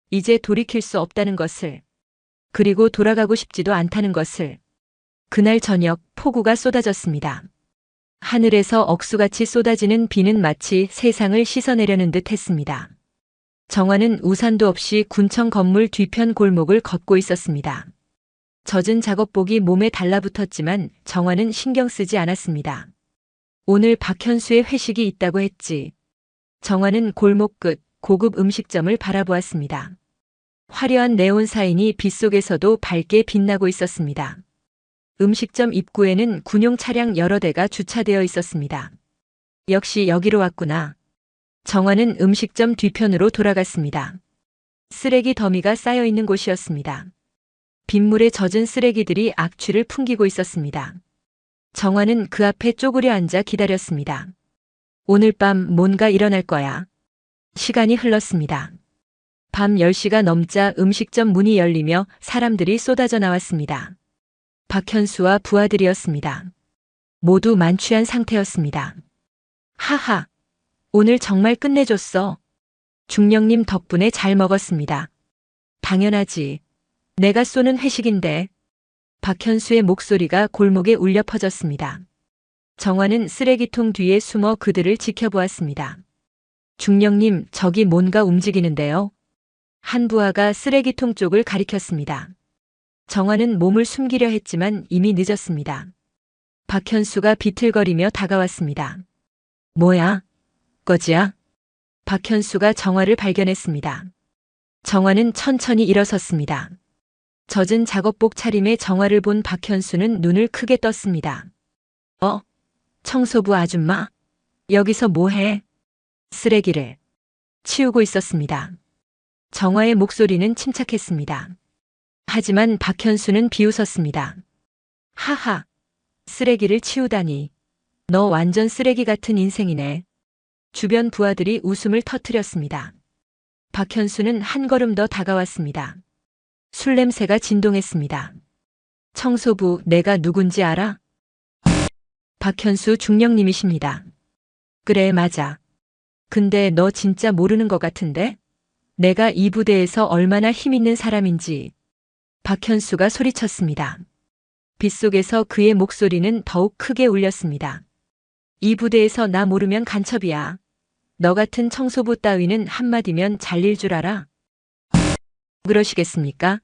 이제 돌이킬 수 없다는 것을, 그리고 돌아가고 싶지도 않다는 것을. 그날 저녁 폭우가 쏟아졌습니다. 하늘에서 억수같이 쏟아지는 비는 마치 세상을 씻어내려는 듯 했습니다. 정화는 우산도 없이 군청 건물 뒤편 골목을 걷고 있었습니다. 젖은 작업복이 몸에 달라붙었지만 정화는 신경 쓰지 않았습니다. 오늘 박현수의 회식이 있다고 했지. 정화는 골목 끝 고급 음식점을 바라보았습니다. 화려한 네온 사인이 빗속에서도 밝게 빛나고 있었습니다. 음식점 입구에는 군용 차량 여러 대가 주차되어 있었습니다. 역시 여기로 왔구나. 정화는 음식점 뒤편으로 돌아갔습니다. 쓰레기 더미가 쌓여 있는 곳이었습니다. 빗물에 젖은 쓰레기들이 악취를 풍기고 있었습니다. 정화는 그 앞에 쪼그려 앉아 기다렸습니다. 오늘 밤 뭔가 일어날 거야. 시간이 흘렀습니다. 밤 10시가 넘자 음식점 문이 열리며 사람들이 쏟아져 나왔습니다. 박현수와 부하들이었습니다. 모두 만취한 상태였습니다. 하하, 오늘 정말 끝내줬어. 중령님 덕분에 잘 먹었습니다. 당연하지. 내가 쏘는 회식인데. 박현수의 목소리가 골목에 울려 퍼졌습니다. 정화는 쓰레기통 뒤에 숨어 그들을 지켜보았습니다. 중령님, 저기 뭔가 움직이는데요. 한부하가 쓰레기통 쪽을 가리켰습니다. 정화는 몸을 숨기려 했지만 이미 늦었습니다. 박현수가 비틀거리며 다가왔습니다. 뭐야? 꺼지야? 박현수가 정화를 발견했습니다. 정화는 천천히 일어섰습니다. 젖은 작업복 차림의 정화를 본 박현수는 눈을 크게 떴습니다. 청소부 아줌마? 여기서 뭐해? 쓰레기를 치우고 있었습니다. 정화의 목소리는 침착했습니다. 하지만 박현수는 비웃었습니다. 하하, 쓰레기를 치우다니. 너 완전 쓰레기 같은 인생이네. 주변 부하들이 웃음을 터뜨렸습니다. 박현수는 한 걸음 더 다가왔습니다. 술 냄새가 진동했습니다. 청소부, 내가 누군지 알아? 박현수 중령님이십니다. 그래, 맞아. 근데 너 진짜 모르는 것 같은데? 내가 이 부대에서 얼마나 힘있는 사람인지. 박현수가 소리쳤습니다. 빗속에서 그의 목소리는 더욱 크게 울렸습니다. 이 부대에서 나 모르면 간첩이야. 너 같은 청소부 따위는 한마디면 잘릴 줄 알아? 그러시겠습니까?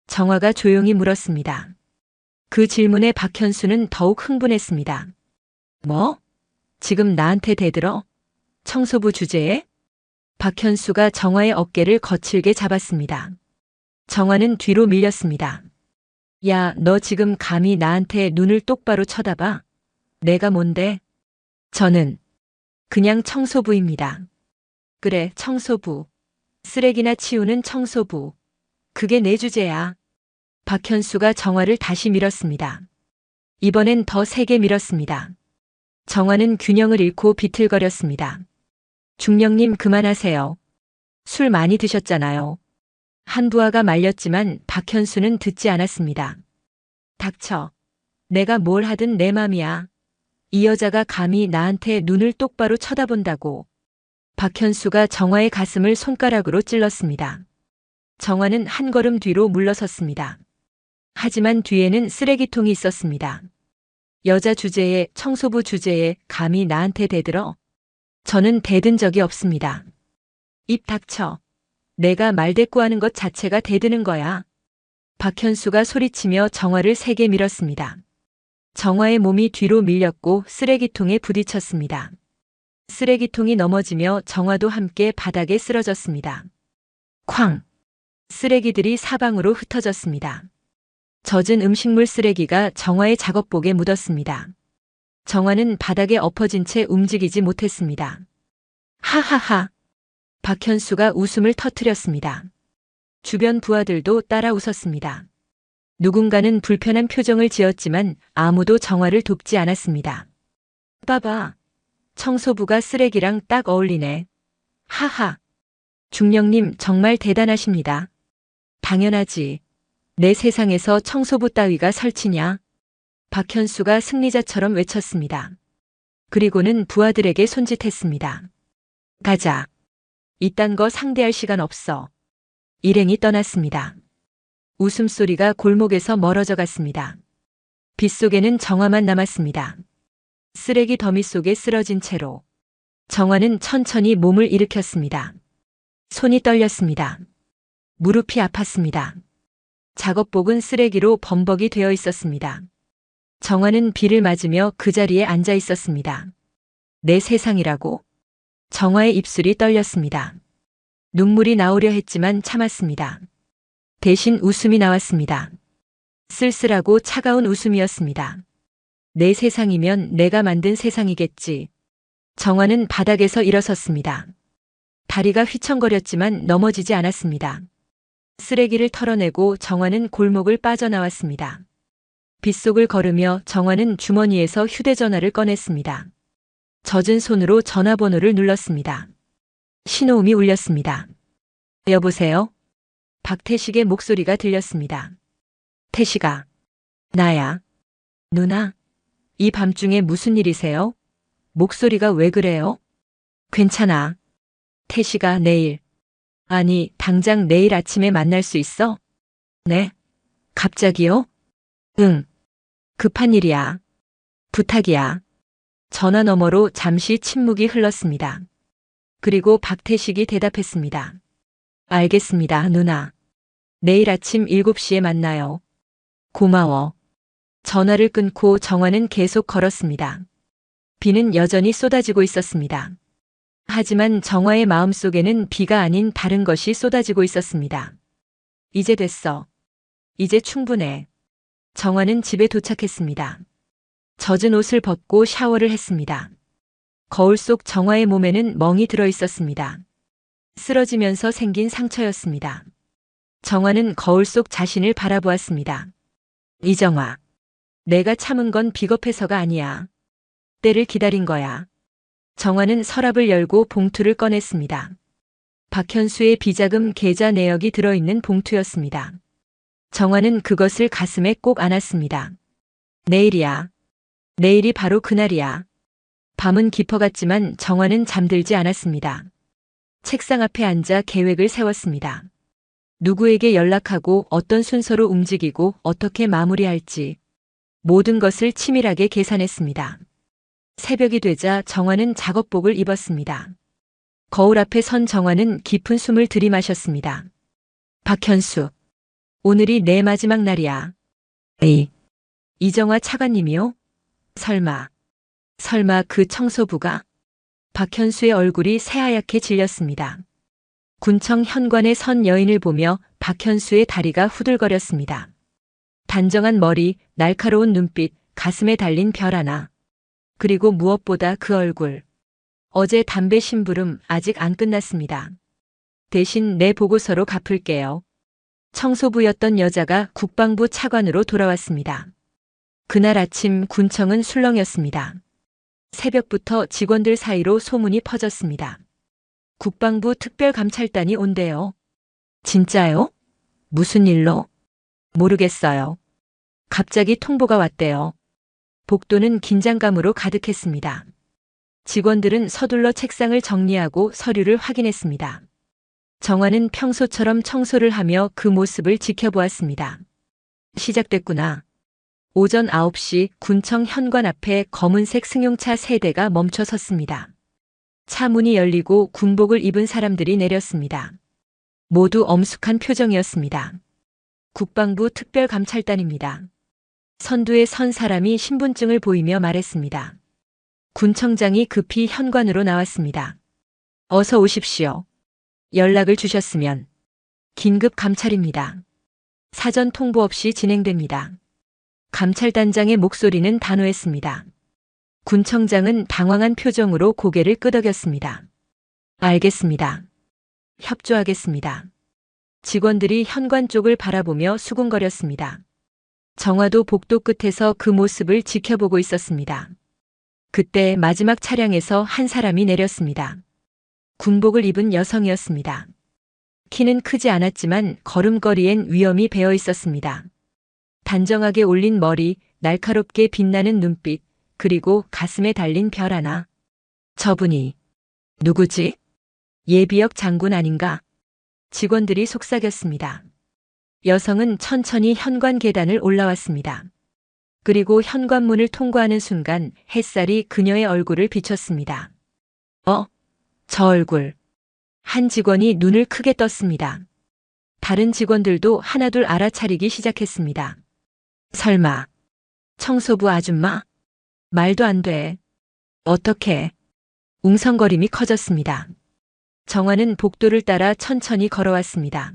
정화가 조용히 물었습니다. 그 질문에 박현수는 더욱 흥분했습니다. 뭐? 지금 나한테 대들어? 청소부 주제에? 박현수가 정화의 어깨를 거칠게 잡았습니다. 정화는 뒤로 밀렸습니다. 야, 너 지금 감히 나한테 눈을 똑바로 쳐다봐? 내가 뭔데? 저는 그냥 청소부입니다. 그래, 청소부. 쓰레기나 치우는 청소부. 그게 내 주제야. 박현수가 정화를 다시 밀었습니다. 이번엔 더 세게 밀었습니다. 정화는 균형을 잃고 비틀거렸습니다. 중령님, 그만하세요. 술 많이 드셨잖아요. 한부하가 말렸지만 박현수는 듣지 않았습니다. 닥쳐. 내가 뭘 하든 내 맘이야. 이 여자가 감히 나한테 눈을 똑바로 쳐다본다고. 박현수가 정화의 가슴을 손가락으로 찔렀습니다. 정화는 한 걸음 뒤로 물러섰습니다. 하지만 뒤에는 쓰레기통이 있었습니다. 여자 주제에, 청소부 주제에 감히 나한테 대들어? 저는 대든 적이 없습니다. 입 닥쳐. 내가 말대꾸하는 것 자체가 대드는 거야. 박현수가 소리치며 정화를 세게 밀었습니다. 정화의 몸이 뒤로 밀렸고 쓰레기통에 부딪혔습니다. 쓰레기통이 넘어지며 정화도 함께 바닥에 쓰러졌습니다. 쾅! 쓰레기들이 사방으로 흩어졌습니다. 젖은 음식물 쓰레기가 정화의 작업복에 묻었습니다. 정화는 바닥에 엎어진 채 움직이지 못했습니다. 하하하! 박현수가 웃음을 터뜨렸습니다. 주변 부하들도 따라 웃었습니다. 누군가는 불편한 표정을 지었지만 아무도 정화를 돕지 않았습니다. 봐봐. 청소부가 쓰레기랑 딱 어울리네. 하하. 중령님, 정말 대단하십니다. 당연하지. 내 세상에서 청소부 따위가 설치냐? 박현수가 승리자처럼 외쳤습니다. 그리고는 부하들에게 손짓했습니다. 가자. 이딴 거 상대할 시간 없어. 일행이 떠났습니다. 웃음소리가 골목에서 멀어져 갔습니다. 빗속에는 정화만 남았습니다. 쓰레기 더미 속에 쓰러진 채로 정화는 천천히 몸을 일으켰습니다. 손이 떨렸습니다. 무릎이 아팠습니다. 작업복은 쓰레기로 범벅이 되어 있었습니다. 정화는 비를 맞으며 그 자리에 앉아 있었습니다. 내 세상이라고? 정화의 입술이 떨렸습니다. 눈물이 나오려 했지만 참았습니다. 대신 웃음이 나왔습니다. 쓸쓸하고 차가운 웃음이었습니다. 내 세상이면 내가 만든 세상이겠지. 정화는 바닥에서 일어섰습니다. 다리가 휘청거렸지만 넘어지지 않았습니다. 쓰레기를 털어내고 정화는 골목을 빠져나왔습니다. 빗속을 걸으며 정화는 주머니에서 휴대전화를 꺼냈습니다. 젖은 손으로 전화번호를 눌렀습니다. 신호음이 울렸습니다. 여보세요? 박태식의 목소리가 들렸습니다. 태식아. 나야. 누나. 이 밤중에 무슨 일이세요? 목소리가 왜 그래요? 괜찮아. 태식아, 내일. 아니, 당장 내일 아침에 만날 수 있어? 네. 갑자기요? 응. 급한 일이야. 부탁이야. 전화 너머로 잠시 침묵이 흘렀습니다. 그리고 박태식이 대답했습니다. 알겠습니다, 누나. 내일 아침 7시에 만나요. 고마워. 전화를 끊고 정화는 계속 걸었습니다. 비는 여전히 쏟아지고 있었습니다. 하지만 정화의 마음속에는 비가 아닌 다른 것이 쏟아지고 있었습니다. 이제 됐어. 이제 충분해. 정화는 집에 도착했습니다. 젖은 옷을 벗고 샤워를 했습니다. 거울 속 정화의 몸에는 멍이 들어 있었습니다. 쓰러지면서 생긴 상처였습니다. 정화는 거울 속 자신을 바라보았습니다. 이정화, 내가 참은 건 비겁해서가 아니야. 때를 기다린 거야. 정화는 서랍을 열고 봉투를 꺼냈습니다. 박현수의 비자금 계좌 내역이 들어있는 봉투였습니다. 정화는 그것을 가슴에 꼭 안았습니다. 내일이야. 내일이 바로 그날이야. 밤은 깊어갔지만 정화는 잠들지 않았습니다. 책상 앞에 앉아 계획을 세웠습니다. 누구에게 연락하고 어떤 순서로 움직이고 어떻게 마무리할지 모든 것을 치밀하게 계산했습니다. 새벽이 되자 정화는 작업복을 입었습니다. 거울 앞에 선 정화는 깊은 숨을 들이마셨습니다. 박현수, 오늘이 내 마지막 날이야. 에이, 이정화 차관님이요? 설마 그 청소부가? 박현수의 얼굴이 새하얗게 질렸습니다. 군청 현관에 선 여인을 보며 박현수의 다리가 후들거렸습니다. 단정한 머리, 날카로운 눈빛, 가슴에 달린 별 하나. 그리고 무엇보다 그 얼굴. 어제 담배 심부름 아직 안 끝났습니다. 대신 내 보고서로 갚을게요. 청소부였던 여자가 국방부 차관으로 돌아왔습니다. 그날 아침 군청은 술렁였습니다. 새벽부터 직원들 사이로 소문이 퍼졌습니다. 국방부 특별감찰단이 온대요. 진짜요? 무슨 일로? 모르겠어요. 갑자기 통보가 왔대요. 복도는 긴장감으로 가득했습니다. 직원들은 서둘러 책상을 정리하고 서류를 확인했습니다. 정화는 평소처럼 청소를 하며 그 모습을 지켜보았습니다. 시작됐구나. 오전 9시 군청 현관 앞에 검은색 승용차 3대가 멈춰 섰습니다. 차 문이 열리고 군복을 입은 사람들이 내렸습니다. 모두 엄숙한 표정이었습니다. 국방부 특별감찰단입니다. 선두에 선 사람이 신분증을 보이며 말했습니다. 군청장이 급히 현관으로 나왔습니다. 어서 오십시오. 연락을 주셨으면. 긴급 감찰입니다. 사전 통보 없이 진행됩니다. 감찰단장의 목소리는 단호했습니다. 군청장은 당황한 표정으로 고개를 끄덕였습니다. 알겠습니다. 협조하겠습니다. 직원들이 현관 쪽을 바라보며 수군거렸습니다. 정화도 복도 끝에서 그 모습을 지켜보고 있었습니다. 그때 마지막 차량에서 한 사람이 내렸습니다. 군복을 입은 여성이었습니다. 키는 크지 않았지만 걸음걸이엔 위엄이 배어 있었습니다. 단정하게 올린 머리, 날카롭게 빛나는 눈빛, 그리고 가슴에 달린 별 하나. 저분이 누구지? 예비역 장군 아닌가? 직원들이 속삭였습니다. 여성은 천천히 현관 계단을 올라왔습니다. 그리고 현관문을 통과하는 순간 햇살이 그녀의 얼굴을 비췄습니다. 저 얼굴. 한 직원이 눈을 크게 떴습니다. 다른 직원들도 하나둘 알아차리기 시작했습니다. 설마 청소부 아줌마? 말도 안 돼. 어떻게? 웅성거림이 커졌습니다. 정화는 복도를 따라 천천히 걸어왔습니다.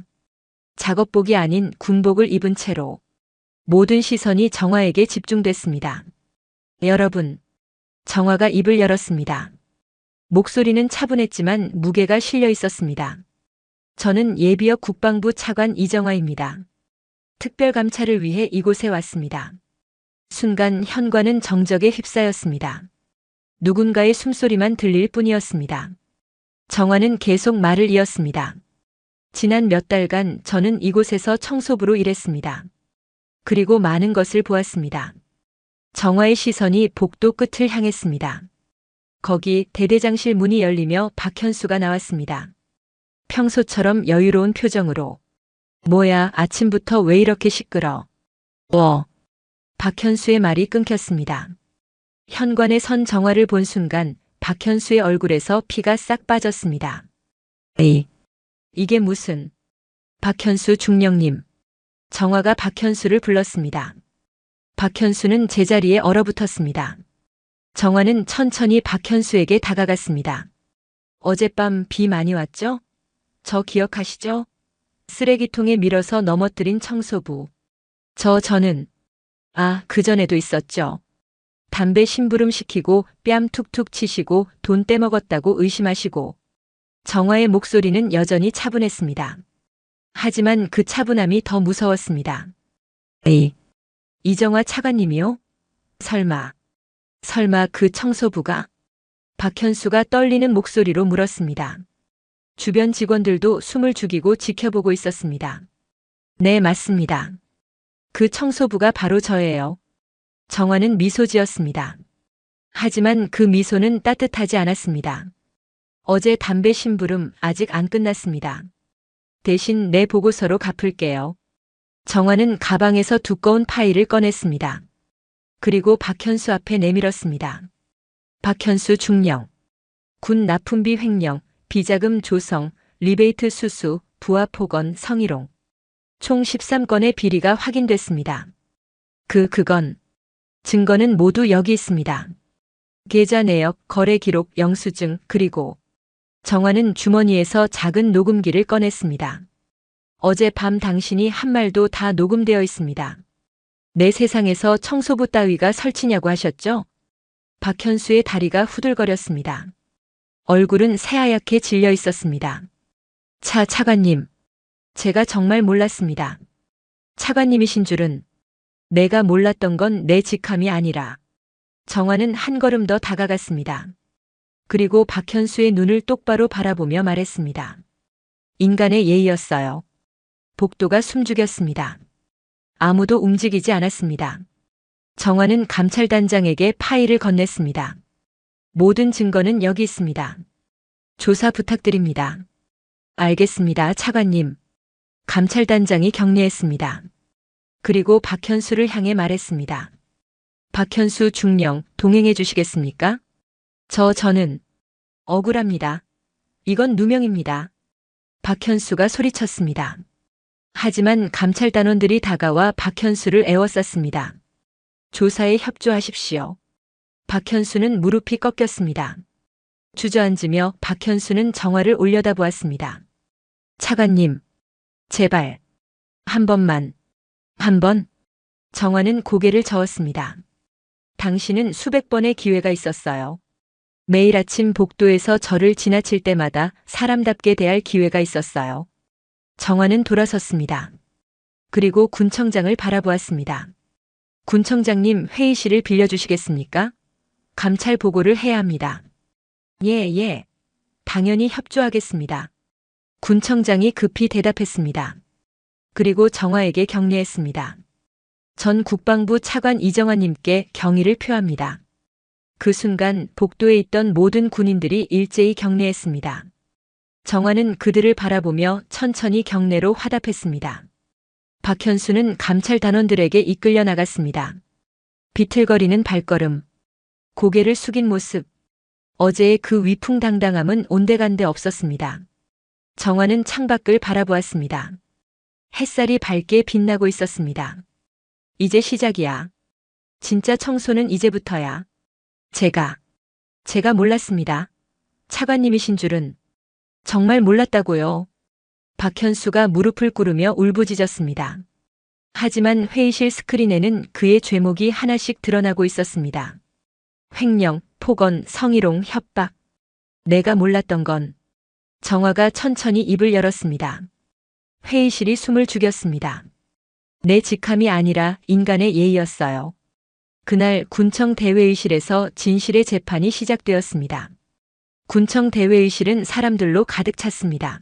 작업복이 아닌 군복을 입은 채로 모든 시선이 정화에게 집중됐습니다. 여러분, 정화가 입을 열었습니다. 목소리는 차분했지만 무게가 실려 있었습니다. 저는 예비역 국방부 차관 이정화입니다. 특별감찰을 위해 이곳에 왔습니다. 순간 현관은 정적에 휩싸였습니다. 누군가의 숨소리만 들릴 뿐이었습니다. 정화는 계속 말을 이었습니다. 지난 몇 달간 저는 이곳에서 청소부로 일했습니다. 그리고 많은 것을 보았습니다. 정화의 시선이 복도 끝을 향했습니다. 거기 대대장실 문이 열리며 박현수가 나왔습니다. 평소처럼 여유로운 표정으로. 뭐야, 아침부터 왜 이렇게 시끄러? 박현수의 말이 끊겼습니다. 현관에 선 정화를 본 순간 박현수의 얼굴에서 피가 싹 빠졌습니다. 에이, 이게 무슨... 박현수 중령님. 정화가 박현수를 불렀습니다. 박현수는 제자리에 얼어붙었습니다. 정화는 천천히 박현수에게 다가갔습니다. 어젯밤 비 많이 왔죠? 저 기억하시죠? 쓰레기통에 밀어서 넘어뜨린 청소부. 저는... 그전에도 있었죠. 담배 심부름 시키고 뺨 툭툭 치시고 돈 떼먹었다고 의심하시고. 정화의 목소리는 여전히 차분했습니다. 하지만 그 차분함이 더 무서웠습니다. 에이, 이정화 차관님이요? 설마 그 청소부가? 박현수가 떨리는 목소리로 물었습니다. 주변 직원들도 숨을 죽이고 지켜보고 있었습니다. 네, 맞습니다. 그 청소부가 바로 저예요. 정화는 미소 지었습니다. 하지만 그 미소는 따뜻하지 않았습니다. 어제 담배 심부름 아직 안 끝났습니다. 대신 내 보고서로 갚을게요. 정화는 가방에서 두꺼운 파일을 꺼냈습니다. 그리고 박현수 앞에 내밀었습니다. 박현수 중령. 군 납품비 횡령, 비자금 조성, 리베이트 수수, 부하 폭언, 성희롱. 총 13건의 비리가 확인됐습니다. 그건 증거는 모두 여기 있습니다. 계좌 내역, 거래 기록, 영수증, 그리고 정화는 주머니에서 작은 녹음기를 꺼냈습니다. 어젯밤 당신이 한 말도 다 녹음되어 있습니다. 내 세상에서 청소부 따위가 설치냐고 하셨죠? 박현수의 다리가 후들거렸습니다. 얼굴은 새하얗게 질려 있었습니다. 차관님. 제가 정말 몰랐습니다. 차관님이신 줄은. 내가 몰랐던 건 내 직함이 아니라. 정화는 한 걸음 더 다가갔습니다. 그리고 박현수의 눈을 똑바로 바라보며 말했습니다. 인간의 예의였어요. 복도가 숨죽였습니다. 아무도 움직이지 않았습니다. 정화는 감찰단장에게 파일을 건넸습니다. 모든 증거는 여기 있습니다. 조사 부탁드립니다. 알겠습니다, 차관님. 감찰단장이 격려했습니다. 그리고 박현수를 향해 말했습니다. 박현수 중령, 동행해 주시겠습니까? 저는 억울합니다. 이건 누명입니다. 박현수가 소리쳤습니다. 하지만 감찰단원들이 다가와 박현수를 에워쌌습니다. 조사에 협조하십시오. 박현수는 무릎이 꺾였습니다. 주저앉으며 박현수는 정화를 올려다보았습니다. 차관님, 제발 한 번만. 한 번? 정화는 고개를 저었습니다. 당신은 수백 번의 기회가 있었어요. 매일 아침 복도에서 저를 지나칠 때마다 사람답게 대할 기회가 있었어요. 정화는 돌아섰습니다. 그리고 군청장을 바라보았습니다. 군청장님, 회의실을 빌려주시겠습니까? 감찰 보고를 해야 합니다. 예. 당연히 협조하겠습니다. 군청장이 급히 대답했습니다. 그리고 정화에게 격려했습니다. 전 국방부 차관 이정화님께 경의를 표합니다. 그 순간 복도에 있던 모든 군인들이 일제히 격려했습니다. 정화는 그들을 바라보며 천천히 경례로 화답했습니다. 박현수는 감찰 단원들에게 이끌려 나갔습니다. 비틀거리는 발걸음, 고개를 숙인 모습, 어제의 그 위풍당당함은 온데간데 없었습니다. 정화는 창밖을 바라보았습니다. 햇살이 밝게 빛나고 있었습니다. 이제 시작이야. 진짜 청소는 이제부터야. 제가 몰랐습니다. 차관님이신 줄은. 정말 몰랐다고요. 박현수가 무릎을 꿇으며 울부짖었습니다. 하지만 회의실 스크린에는 그의 죄목이 하나씩 드러나고 있었습니다. 횡령, 폭언, 성희롱, 협박. 내가 몰랐던 건. 정화가 천천히 입을 열었습니다. 회의실이 숨을 죽였습니다. 내 직함이 아니라 인간의 예의였어요. 그날 군청 대회의실에서 진실의 재판이 시작되었습니다. 군청 대회의실은 사람들로 가득 찼습니다.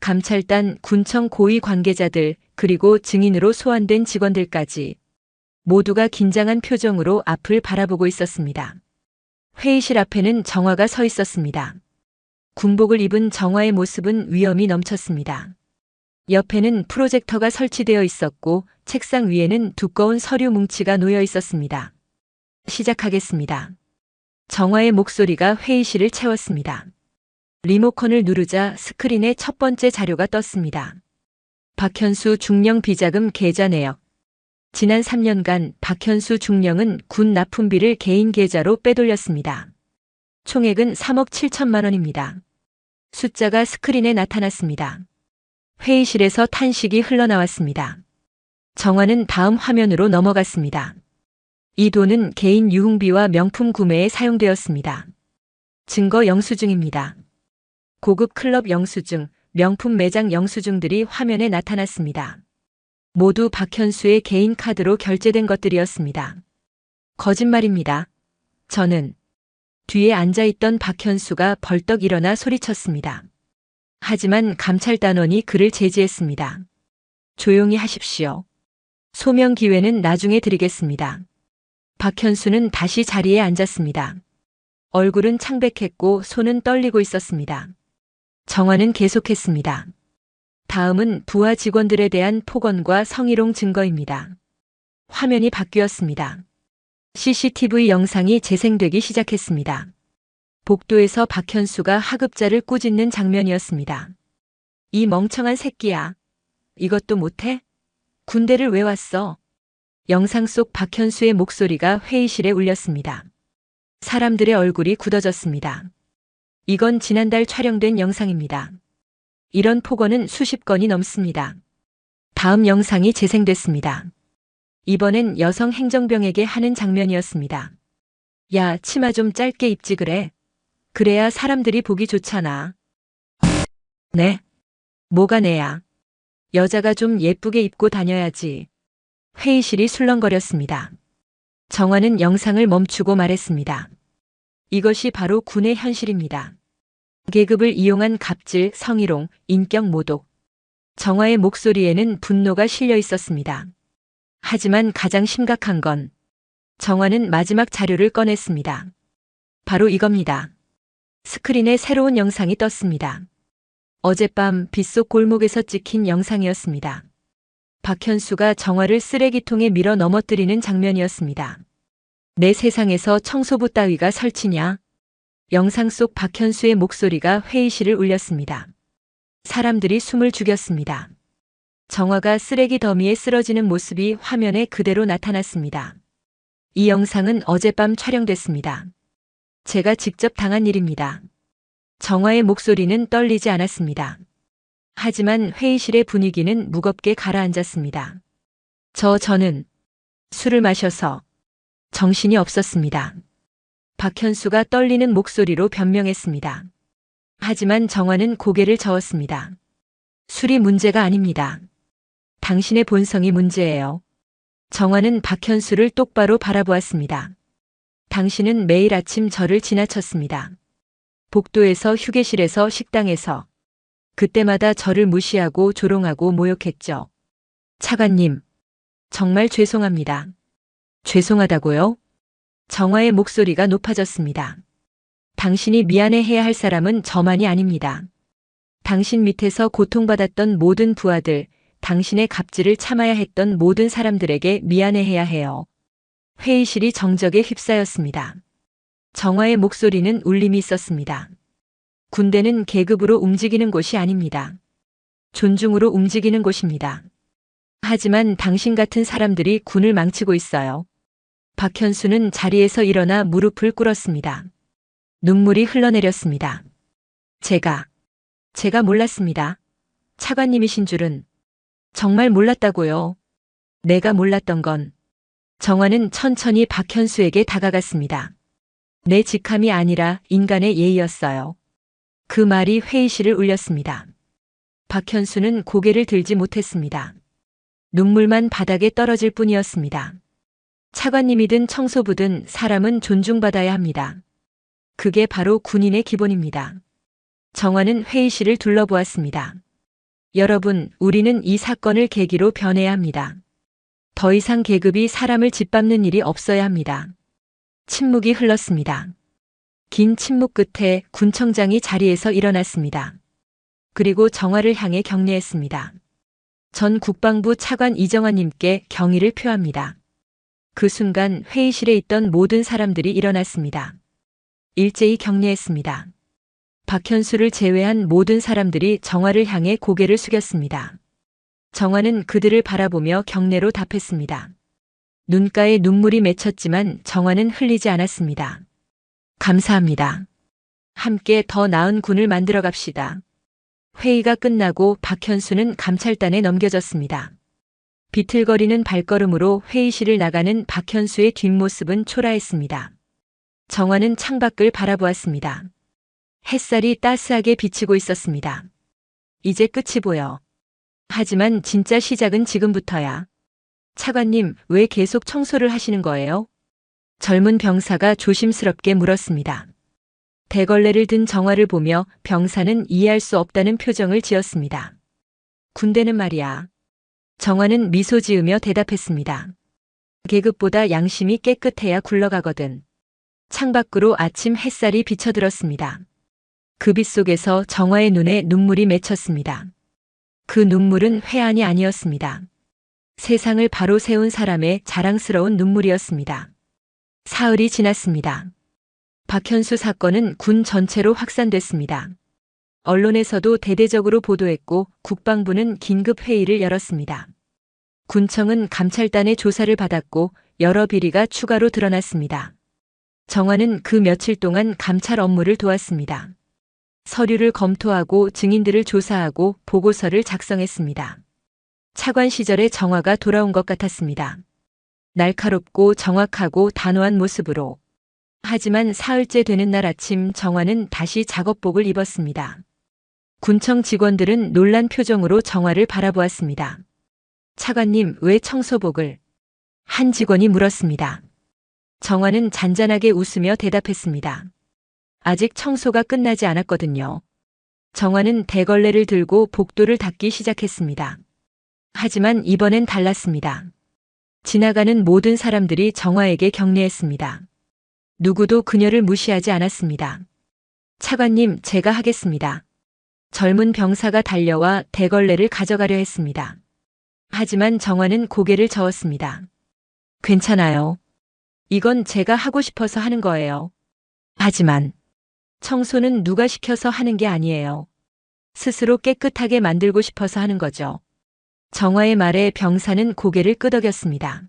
감찰단, 군청 고위 관계자들, 그리고 증인으로 소환된 직원들까지 모두가 긴장한 표정으로 앞을 바라보고 있었습니다. 회의실 앞에는 정화가 서 있었습니다. 군복을 입은 정화의 모습은 위엄이 넘쳤습니다. 옆에는 프로젝터가 설치되어 있었고 책상 위에는 두꺼운 서류 뭉치가 놓여 있었습니다. 시작하겠습니다. 정화의 목소리가 회의실을 채웠습니다. 리모컨을 누르자 스크린에 첫 번째 자료가 떴습니다. 박현수 중령 비자금 계좌 내역. 지난 3년간 박현수 중령은 군 납품비를 개인 계좌로 빼돌렸습니다. 총액은 3억 7천만 원입니다. 숫자가 스크린에 나타났습니다. 회의실에서 탄식이 흘러나왔습니다. 정화는 다음 화면으로 넘어갔습니다. 이 돈은 개인 유흥비와 명품 구매에 사용되었습니다. 증거 영수증입니다. 고급 클럽 영수증, 명품 매장 영수증들이 화면에 나타났습니다. 모두 박현수의 개인 카드로 결제된 것들이었습니다. 거짓말입니다. 저는 뒤에 앉아있던 박현수가 벌떡 일어나 소리쳤습니다. 하지만 감찰단원이 그를 제지했습니다. 조용히 하십시오. 소명 기회는 나중에 드리겠습니다. 박현수는 다시 자리에 앉았습니다. 얼굴은 창백했고 손은 떨리고 있었습니다. 정화는 계속했습니다. 다음은 부하 직원들에 대한 폭언과 성희롱 증거입니다. 화면이 바뀌었습니다. CCTV 영상이 재생되기 시작했습니다. 복도에서 박현수가 하급자를 꾸짖는 장면이었습니다. 이 멍청한 새끼야. 이것도 못해? 군대를 왜 왔어? 영상 속 박현수의 목소리가 회의실에 울렸습니다. 사람들의 얼굴이 굳어졌습니다. 이건 지난달 촬영된 영상입니다. 이런 폭언은 수십 건이 넘습니다. 다음 영상이 재생됐습니다. 이번엔 여성 행정병에게 하는 장면이었습니다. 야, 치마 좀 짧게 입지 그래. 그래야 사람들이 보기 좋잖아. 네? 뭐가 내야? 여자가 좀 예쁘게 입고 다녀야지. 회의실이 술렁거렸습니다. 정화는 영상을 멈추고 말했습니다. 이것이 바로 군의 현실입니다. 계급을 이용한 갑질, 성희롱, 인격 모독. 정화의 목소리에는 분노가 실려 있었습니다. 하지만 가장 심각한 건 정화는 마지막 자료를 꺼냈습니다. 바로 이겁니다. 스크린에 새로운 영상이 떴습니다. 어젯밤 빗속 골목에서 찍힌 영상이었습니다. 박현수가 정화를 쓰레기통에 밀어 넘어뜨리는 장면이었습니다. 내 세상에서 청소부 따위가 설치냐? 영상 속 박현수의 목소리가 회의실을 울렸습니다. 사람들이 숨을 죽였습니다. 정화가 쓰레기 더미에 쓰러지는 모습이 화면에 그대로 나타났습니다. 이 영상은 어젯밤 촬영됐습니다. 제가 직접 당한 일입니다. 정화의 목소리는 떨리지 않았습니다. 하지만 회의실의 분위기는 무겁게 가라앉았습니다. 저는 술을 마셔서 정신이 없었습니다. 박현수가 떨리는 목소리로 변명했습니다. 하지만 정화는 고개를 저었습니다. 술이 문제가 아닙니다. 당신의 본성이 문제예요. 정화는 박현수를 똑바로 바라보았습니다. 당신은 매일 아침 저를 지나쳤습니다. 복도에서, 휴게실에서, 식당에서. 그때마다 저를 무시하고 조롱하고 모욕했죠. 차관님, 정말 죄송합니다. 죄송하다고요? 정화의 목소리가 높아졌습니다. 당신이 미안해해야 할 사람은 저만이 아닙니다. 당신 밑에서 고통받았던 모든 부하들, 당신의 갑질을 참아야 했던 모든 사람들에게 미안해해야 해요. 회의실이 정적에 휩싸였습니다. 정화의 목소리는 울림이 있었습니다. 군대는 계급으로 움직이는 곳이 아닙니다. 존중으로 움직이는 곳입니다. 하지만 당신 같은 사람들이 군을 망치고 있어요. 박현수는 자리에서 일어나 무릎을 꿇었습니다. 눈물이 흘러내렸습니다. 제가 몰랐습니다. 차관님이신 줄은 정말 몰랐다고요. 내가 몰랐던 건 정화는 천천히 박현수에게 다가갔습니다. 내 직함이 아니라 인간의 예의였어요. 그 말이 회의실을 울렸습니다. 박현수는 고개를 들지 못했습니다. 눈물만 바닥에 떨어질 뿐이었습니다. 차관님이든 청소부든 사람은 존중받아야 합니다. 그게 바로 군인의 기본입니다. 정화는 회의실을 둘러보았습니다. 여러분, 우리는 이 사건을 계기로 변해야 합니다. 더 이상 계급이 사람을 짓밟는 일이 없어야 합니다. 침묵이 흘렀습니다. 긴 침묵 끝에 군청장이 자리에서 일어났습니다. 그리고 정화를 향해 격려했습니다. 전 국방부 차관 이정환님께 경의를 표합니다. 그 순간 회의실에 있던 모든 사람들이 일어났습니다. 일제히 격려했습니다. 박현수를 제외한 모든 사람들이 정화를 향해 고개를 숙였습니다. 정화는 그들을 바라보며 경례로 답했습니다. 눈가에 눈물이 맺혔지만 정화는 흘리지 않았습니다. 감사합니다. 함께 더 나은 군을 만들어 갑시다. 회의가 끝나고 박현수는 감찰단에 넘겨졌습니다. 비틀거리는 발걸음으로 회의실을 나가는 박현수의 뒷모습은 초라했습니다. 정화는 창밖을 바라보았습니다. 햇살이 따스하게 비치고 있었습니다. 이제 끝이 보여. 하지만 진짜 시작은 지금부터야. 차관님, 왜 계속 청소를 하시는 거예요? 젊은 병사가 조심스럽게 물었습니다. 대걸레를 든 정화를 보며 병사는 이해할 수 없다는 표정을 지었습니다. 군대는 말이야. 정화는 미소 지으며 대답했습니다. 계급보다 양심이 깨끗해야 굴러가거든. 창밖으로 아침 햇살이 비쳐들었습니다. 그 빛 속에서 정화의 눈에 눈물이 맺혔습니다. 그 눈물은 회한이 아니었습니다. 세상을 바로 세운 사람의 자랑스러운 눈물이었습니다. 사흘이 지났습니다. 박현수 사건은 군 전체로 확산됐습니다. 언론에서도 대대적으로 보도했고 국방부는 긴급 회의를 열었습니다. 군청은 감찰단의 조사를 받았고 여러 비리가 추가로 드러났습니다. 정화는 그 며칠 동안 감찰 업무를 도왔습니다. 서류를 검토하고 증인들을 조사하고 보고서를 작성했습니다. 차관 시절의 정화가 돌아온 것 같았습니다. 날카롭고 정확하고 단호한 모습으로. 하지만 사흘째 되는 날 아침 정화는 다시 작업복을 입었습니다. 군청 직원들은 놀란 표정으로 정화를 바라보았습니다. 차관님, 왜 청소복을? 한 직원이 물었습니다. 정화는 잔잔하게 웃으며 대답했습니다. 아직 청소가 끝나지 않았거든요. 정화는 대걸레를 들고 복도를 닦기 시작했습니다. 하지만 이번엔 달랐습니다. 지나가는 모든 사람들이 정화에게 격려했습니다. 누구도 그녀를 무시하지 않았습니다. 차관님, 제가 하겠습니다. 젊은 병사가 달려와 대걸레를 가져가려 했습니다. 하지만 정화는 고개를 저었습니다. 괜찮아요. 이건 제가 하고 싶어서 하는 거예요. 하지만 청소는 누가 시켜서 하는 게 아니에요. 스스로 깨끗하게 만들고 싶어서 하는 거죠. 정화의 말에 병사는 고개를 끄덕였습니다.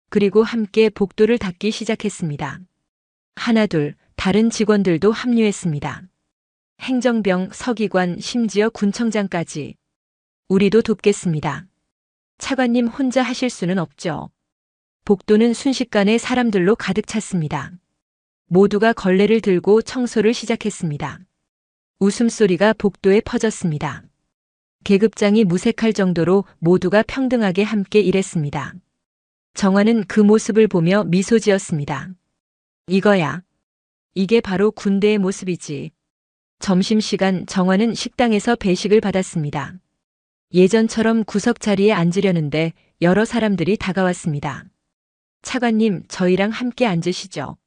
그리고 함께 복도를 닦기 시작했습니다. 하나 둘, 다른 직원들도 합류했습니다. 행정병, 서기관, 심지어 군청장까지. 우리도 돕겠습니다. 차관님 혼자 하실 수는 없죠. 복도는 순식간에 사람들로 가득 찼습니다. 모두가 걸레를 들고 청소를 시작했습니다. 웃음소리가 복도에 퍼졌습니다. 계급장이 무색할 정도로 모두가 평등하게 함께 일했습니다. 정화는 그 모습을 보며 미소 지었습니다. 이거야. 이게 바로 군대의 모습이지. 점심시간 정화는 식당에서 배식을 받았습니다. 예전처럼 구석 자리에 앉으려는데 여러 사람들이 다가왔습니다. 차관님, 저희랑 함께 앉으시죠.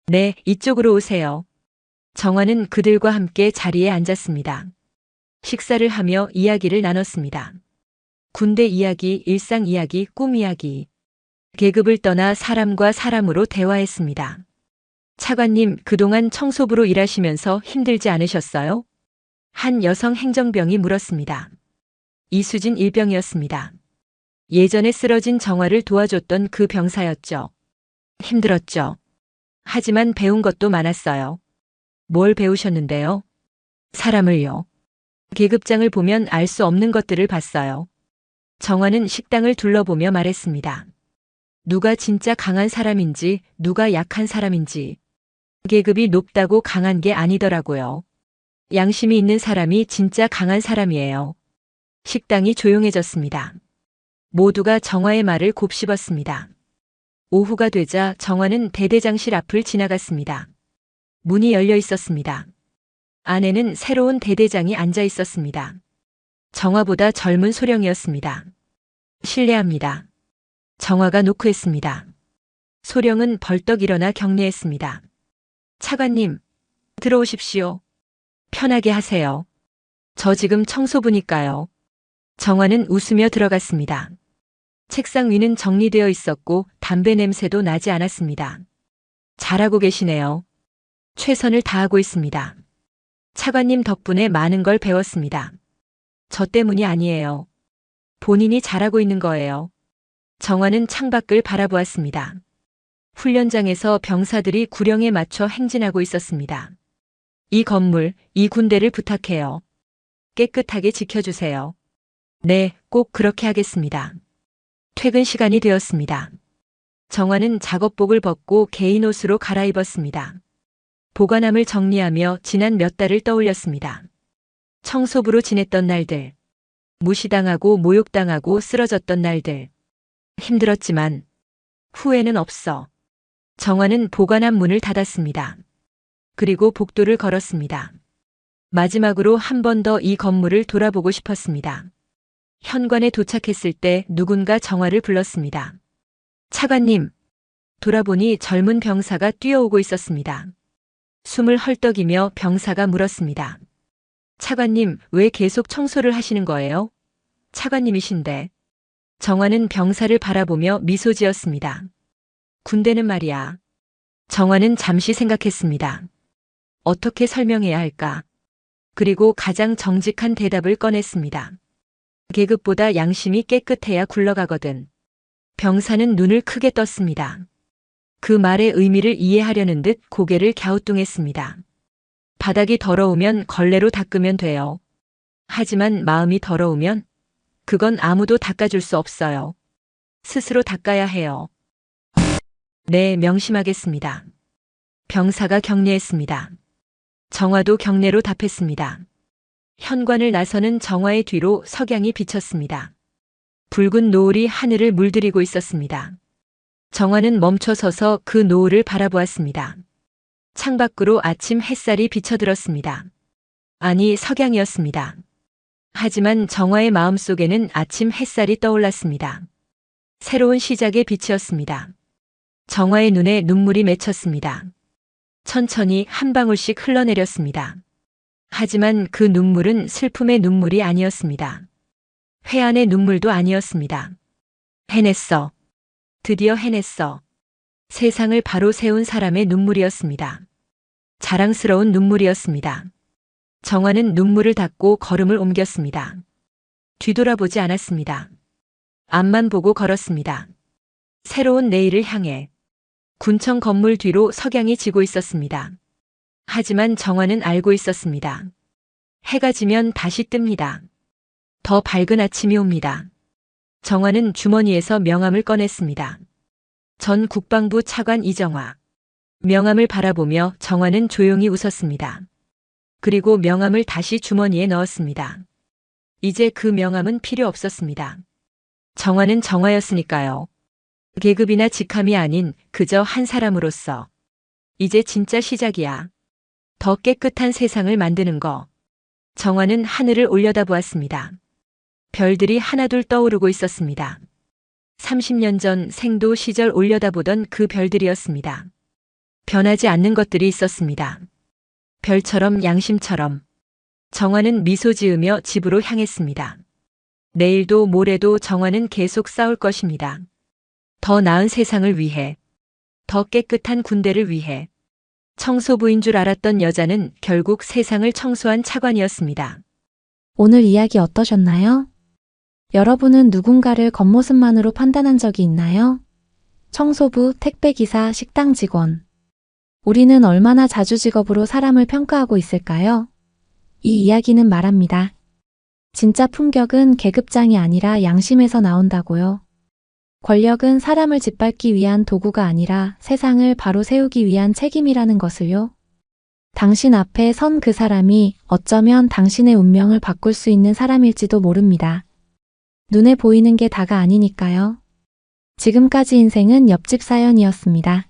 네, 이쪽으로 오세요. 정화는 그들과 함께 자리에 앉았습니다. 식사를 하며 이야기를 나눴습니다. 군대 이야기, 일상 이야기, 꿈 이야기. 계급을 떠나 사람과 사람으로 대화했습니다. 차관님, 그동안 청소부로 일하시면서 힘들지 않으셨어요? 한 여성 행정병이 물었습니다. 이수진 일병이었습니다. 예전에 쓰러진 정화를 도와줬던 그 병사였죠. 힘들었죠. 하지만 배운 것도 많았어요. 뭘 배우셨는데요? 사람을요. 계급장을 보면 알 수 없는 것들을 봤어요. 정화는 식당을 둘러보며 말했습니다. 누가 진짜 강한 사람인지, 누가 약한 사람인지. 계급이 높다고 강한 게 아니더라고요. 양심이 있는 사람이 진짜 강한 사람이에요. 식당이 조용해졌습니다. 모두가 정화의 말을 곱씹었습니다. 오후가 되자 정화는 대대장실 앞을 지나갔습니다. 문이 열려 있었습니다. 안에는 새로운 대대장이 앉아 있었습니다. 정화보다 젊은 소령이었습니다. 실례합니다. 정화가 노크했습니다. 소령은 벌떡 일어나 격려했습니다. 차관님, 들어오십시오. 편하게 하세요. 저 지금 청소부니까요. 정화는 웃으며 들어갔습니다. 책상 위는 정리되어 있었고 담배 냄새도 나지 않았습니다. 잘하고 계시네요. 최선을 다하고 있습니다. 차관님 덕분에 많은 걸 배웠습니다. 저 때문이 아니에요. 본인이 잘하고 있는 거예요. 정화는 창밖을 바라보았습니다. 훈련장에서 병사들이 구령에 맞춰 행진하고 있었습니다. 이 건물, 이 군대를 부탁해요. 깨끗하게 지켜주세요. 네, 꼭 그렇게 하겠습니다. 퇴근 시간이 되었습니다. 정화는 작업복을 벗고 개인 옷으로 갈아입었습니다. 보관함을 정리하며 지난 몇 달을 떠올렸습니다. 청소부로 지냈던 날들, 무시당하고 모욕당하고 쓰러졌던 날들. 힘들었지만 후회는 없어. 정화는 보관함 문을 닫았습니다. 그리고 복도를 걸었습니다. 마지막으로 한 번 더 이 건물을 돌아보고 싶었습니다. 현관에 도착했을 때 누군가 정화를 불렀습니다. 차관님. 돌아보니 젊은 병사가 뛰어오고 있었습니다. 숨을 헐떡이며 병사가 물었습니다. 차관님, 왜 계속 청소를 하시는 거예요? 차관님이신데. 정화는 병사를 바라보며 미소 지었습니다. 군대는 말이야. 정화는 잠시 생각했습니다. 어떻게 설명해야 할까? 그리고 가장 정직한 대답을 꺼냈습니다. 계급보다 양심이 깨끗해야 굴러가거든. 병사는 눈을 크게 떴습니다. 그 말의 의미를 이해하려는 듯 고개를 갸우뚱했습니다. 바닥이 더러우면 걸레로 닦으면 돼요. 하지만 마음이 더러우면 그건 아무도 닦아줄 수 없어요. 스스로 닦아야 해요. 네, 명심하겠습니다. 병사가 격려했습니다. 정화도 격려로 답했습니다. 현관을 나서는 정화의 뒤로 석양이 비쳤습니다. 붉은 노을이 하늘을 물들이고 있었습니다. 정화는 멈춰서서 그 노을을 바라보았습니다. 창밖으로 아침 햇살이 비쳐들었습니다. 아니, 석양이었습니다. 하지만 정화의 마음속에는 아침 햇살이 떠올랐습니다. 새로운 시작의 빛이었습니다. 정화의 눈에 눈물이 맺혔습니다. 천천히 한 방울씩 흘러내렸습니다. 하지만 그 눈물은 슬픔의 눈물이 아니었습니다. 회한의 눈물도 아니었습니다. 해냈어. 드디어 해냈어. 세상을 바로 세운 사람의 눈물이었습니다. 자랑스러운 눈물이었습니다. 정화는 눈물을 닦고 걸음을 옮겼습니다. 뒤돌아보지 않았습니다. 앞만 보고 걸었습니다. 새로운 내일을 향해. 군청 건물 뒤로 석양이 지고 있었습니다. 하지만 정화는 알고 있었습니다. 해가 지면 다시 뜹니다. 더 밝은 아침이 옵니다. 정화는 주머니에서 명함을 꺼냈습니다. 전 국방부 차관 이정화. 명함을 바라보며 정화는 조용히 웃었습니다. 그리고 명함을 다시 주머니에 넣었습니다. 이제 그 명함은 필요 없었습니다. 정화는 정화였으니까요. 계급이나 직함이 아닌 그저 한 사람으로서. 이제 진짜 시작이야. 더 깨끗한 세상을 만드는 거. 정화는 하늘을 올려다보았습니다. 별들이 하나둘 떠오르고 있었습니다. 30년 전 생도 시절 올려다보던 그 별들이었습니다. 변하지 않는 것들이 있었습니다. 별처럼 양심처럼. 정화는 미소 지으며 집으로 향했습니다. 내일도 모레도 정화는 계속 싸울 것입니다. 더 나은 세상을 위해. 더 깨끗한 군대를 위해. 청소부인 줄 알았던 여자는 결국 세상을 청소한 차관이었습니다. 오늘 이야기 어떠셨나요? 여러분은 누군가를 겉모습만으로 판단한 적이 있나요? 청소부, 택배기사, 식당 직원. 우리는 얼마나 자주 직업으로 사람을 평가하고 있을까요? 이 이야기는 말합니다. 진짜 품격은 계급장이 아니라 양심에서 나온다고요. 권력은 사람을 짓밟기 위한 도구가 아니라 세상을 바로 세우기 위한 책임이라는 것을요. 당신 앞에 선 그 사람이 어쩌면 당신의 운명을 바꿀 수 있는 사람일지도 모릅니다. 눈에 보이는 게 다가 아니니까요. 지금까지 인생은 옆집 사연이었습니다.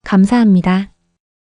감사합니다.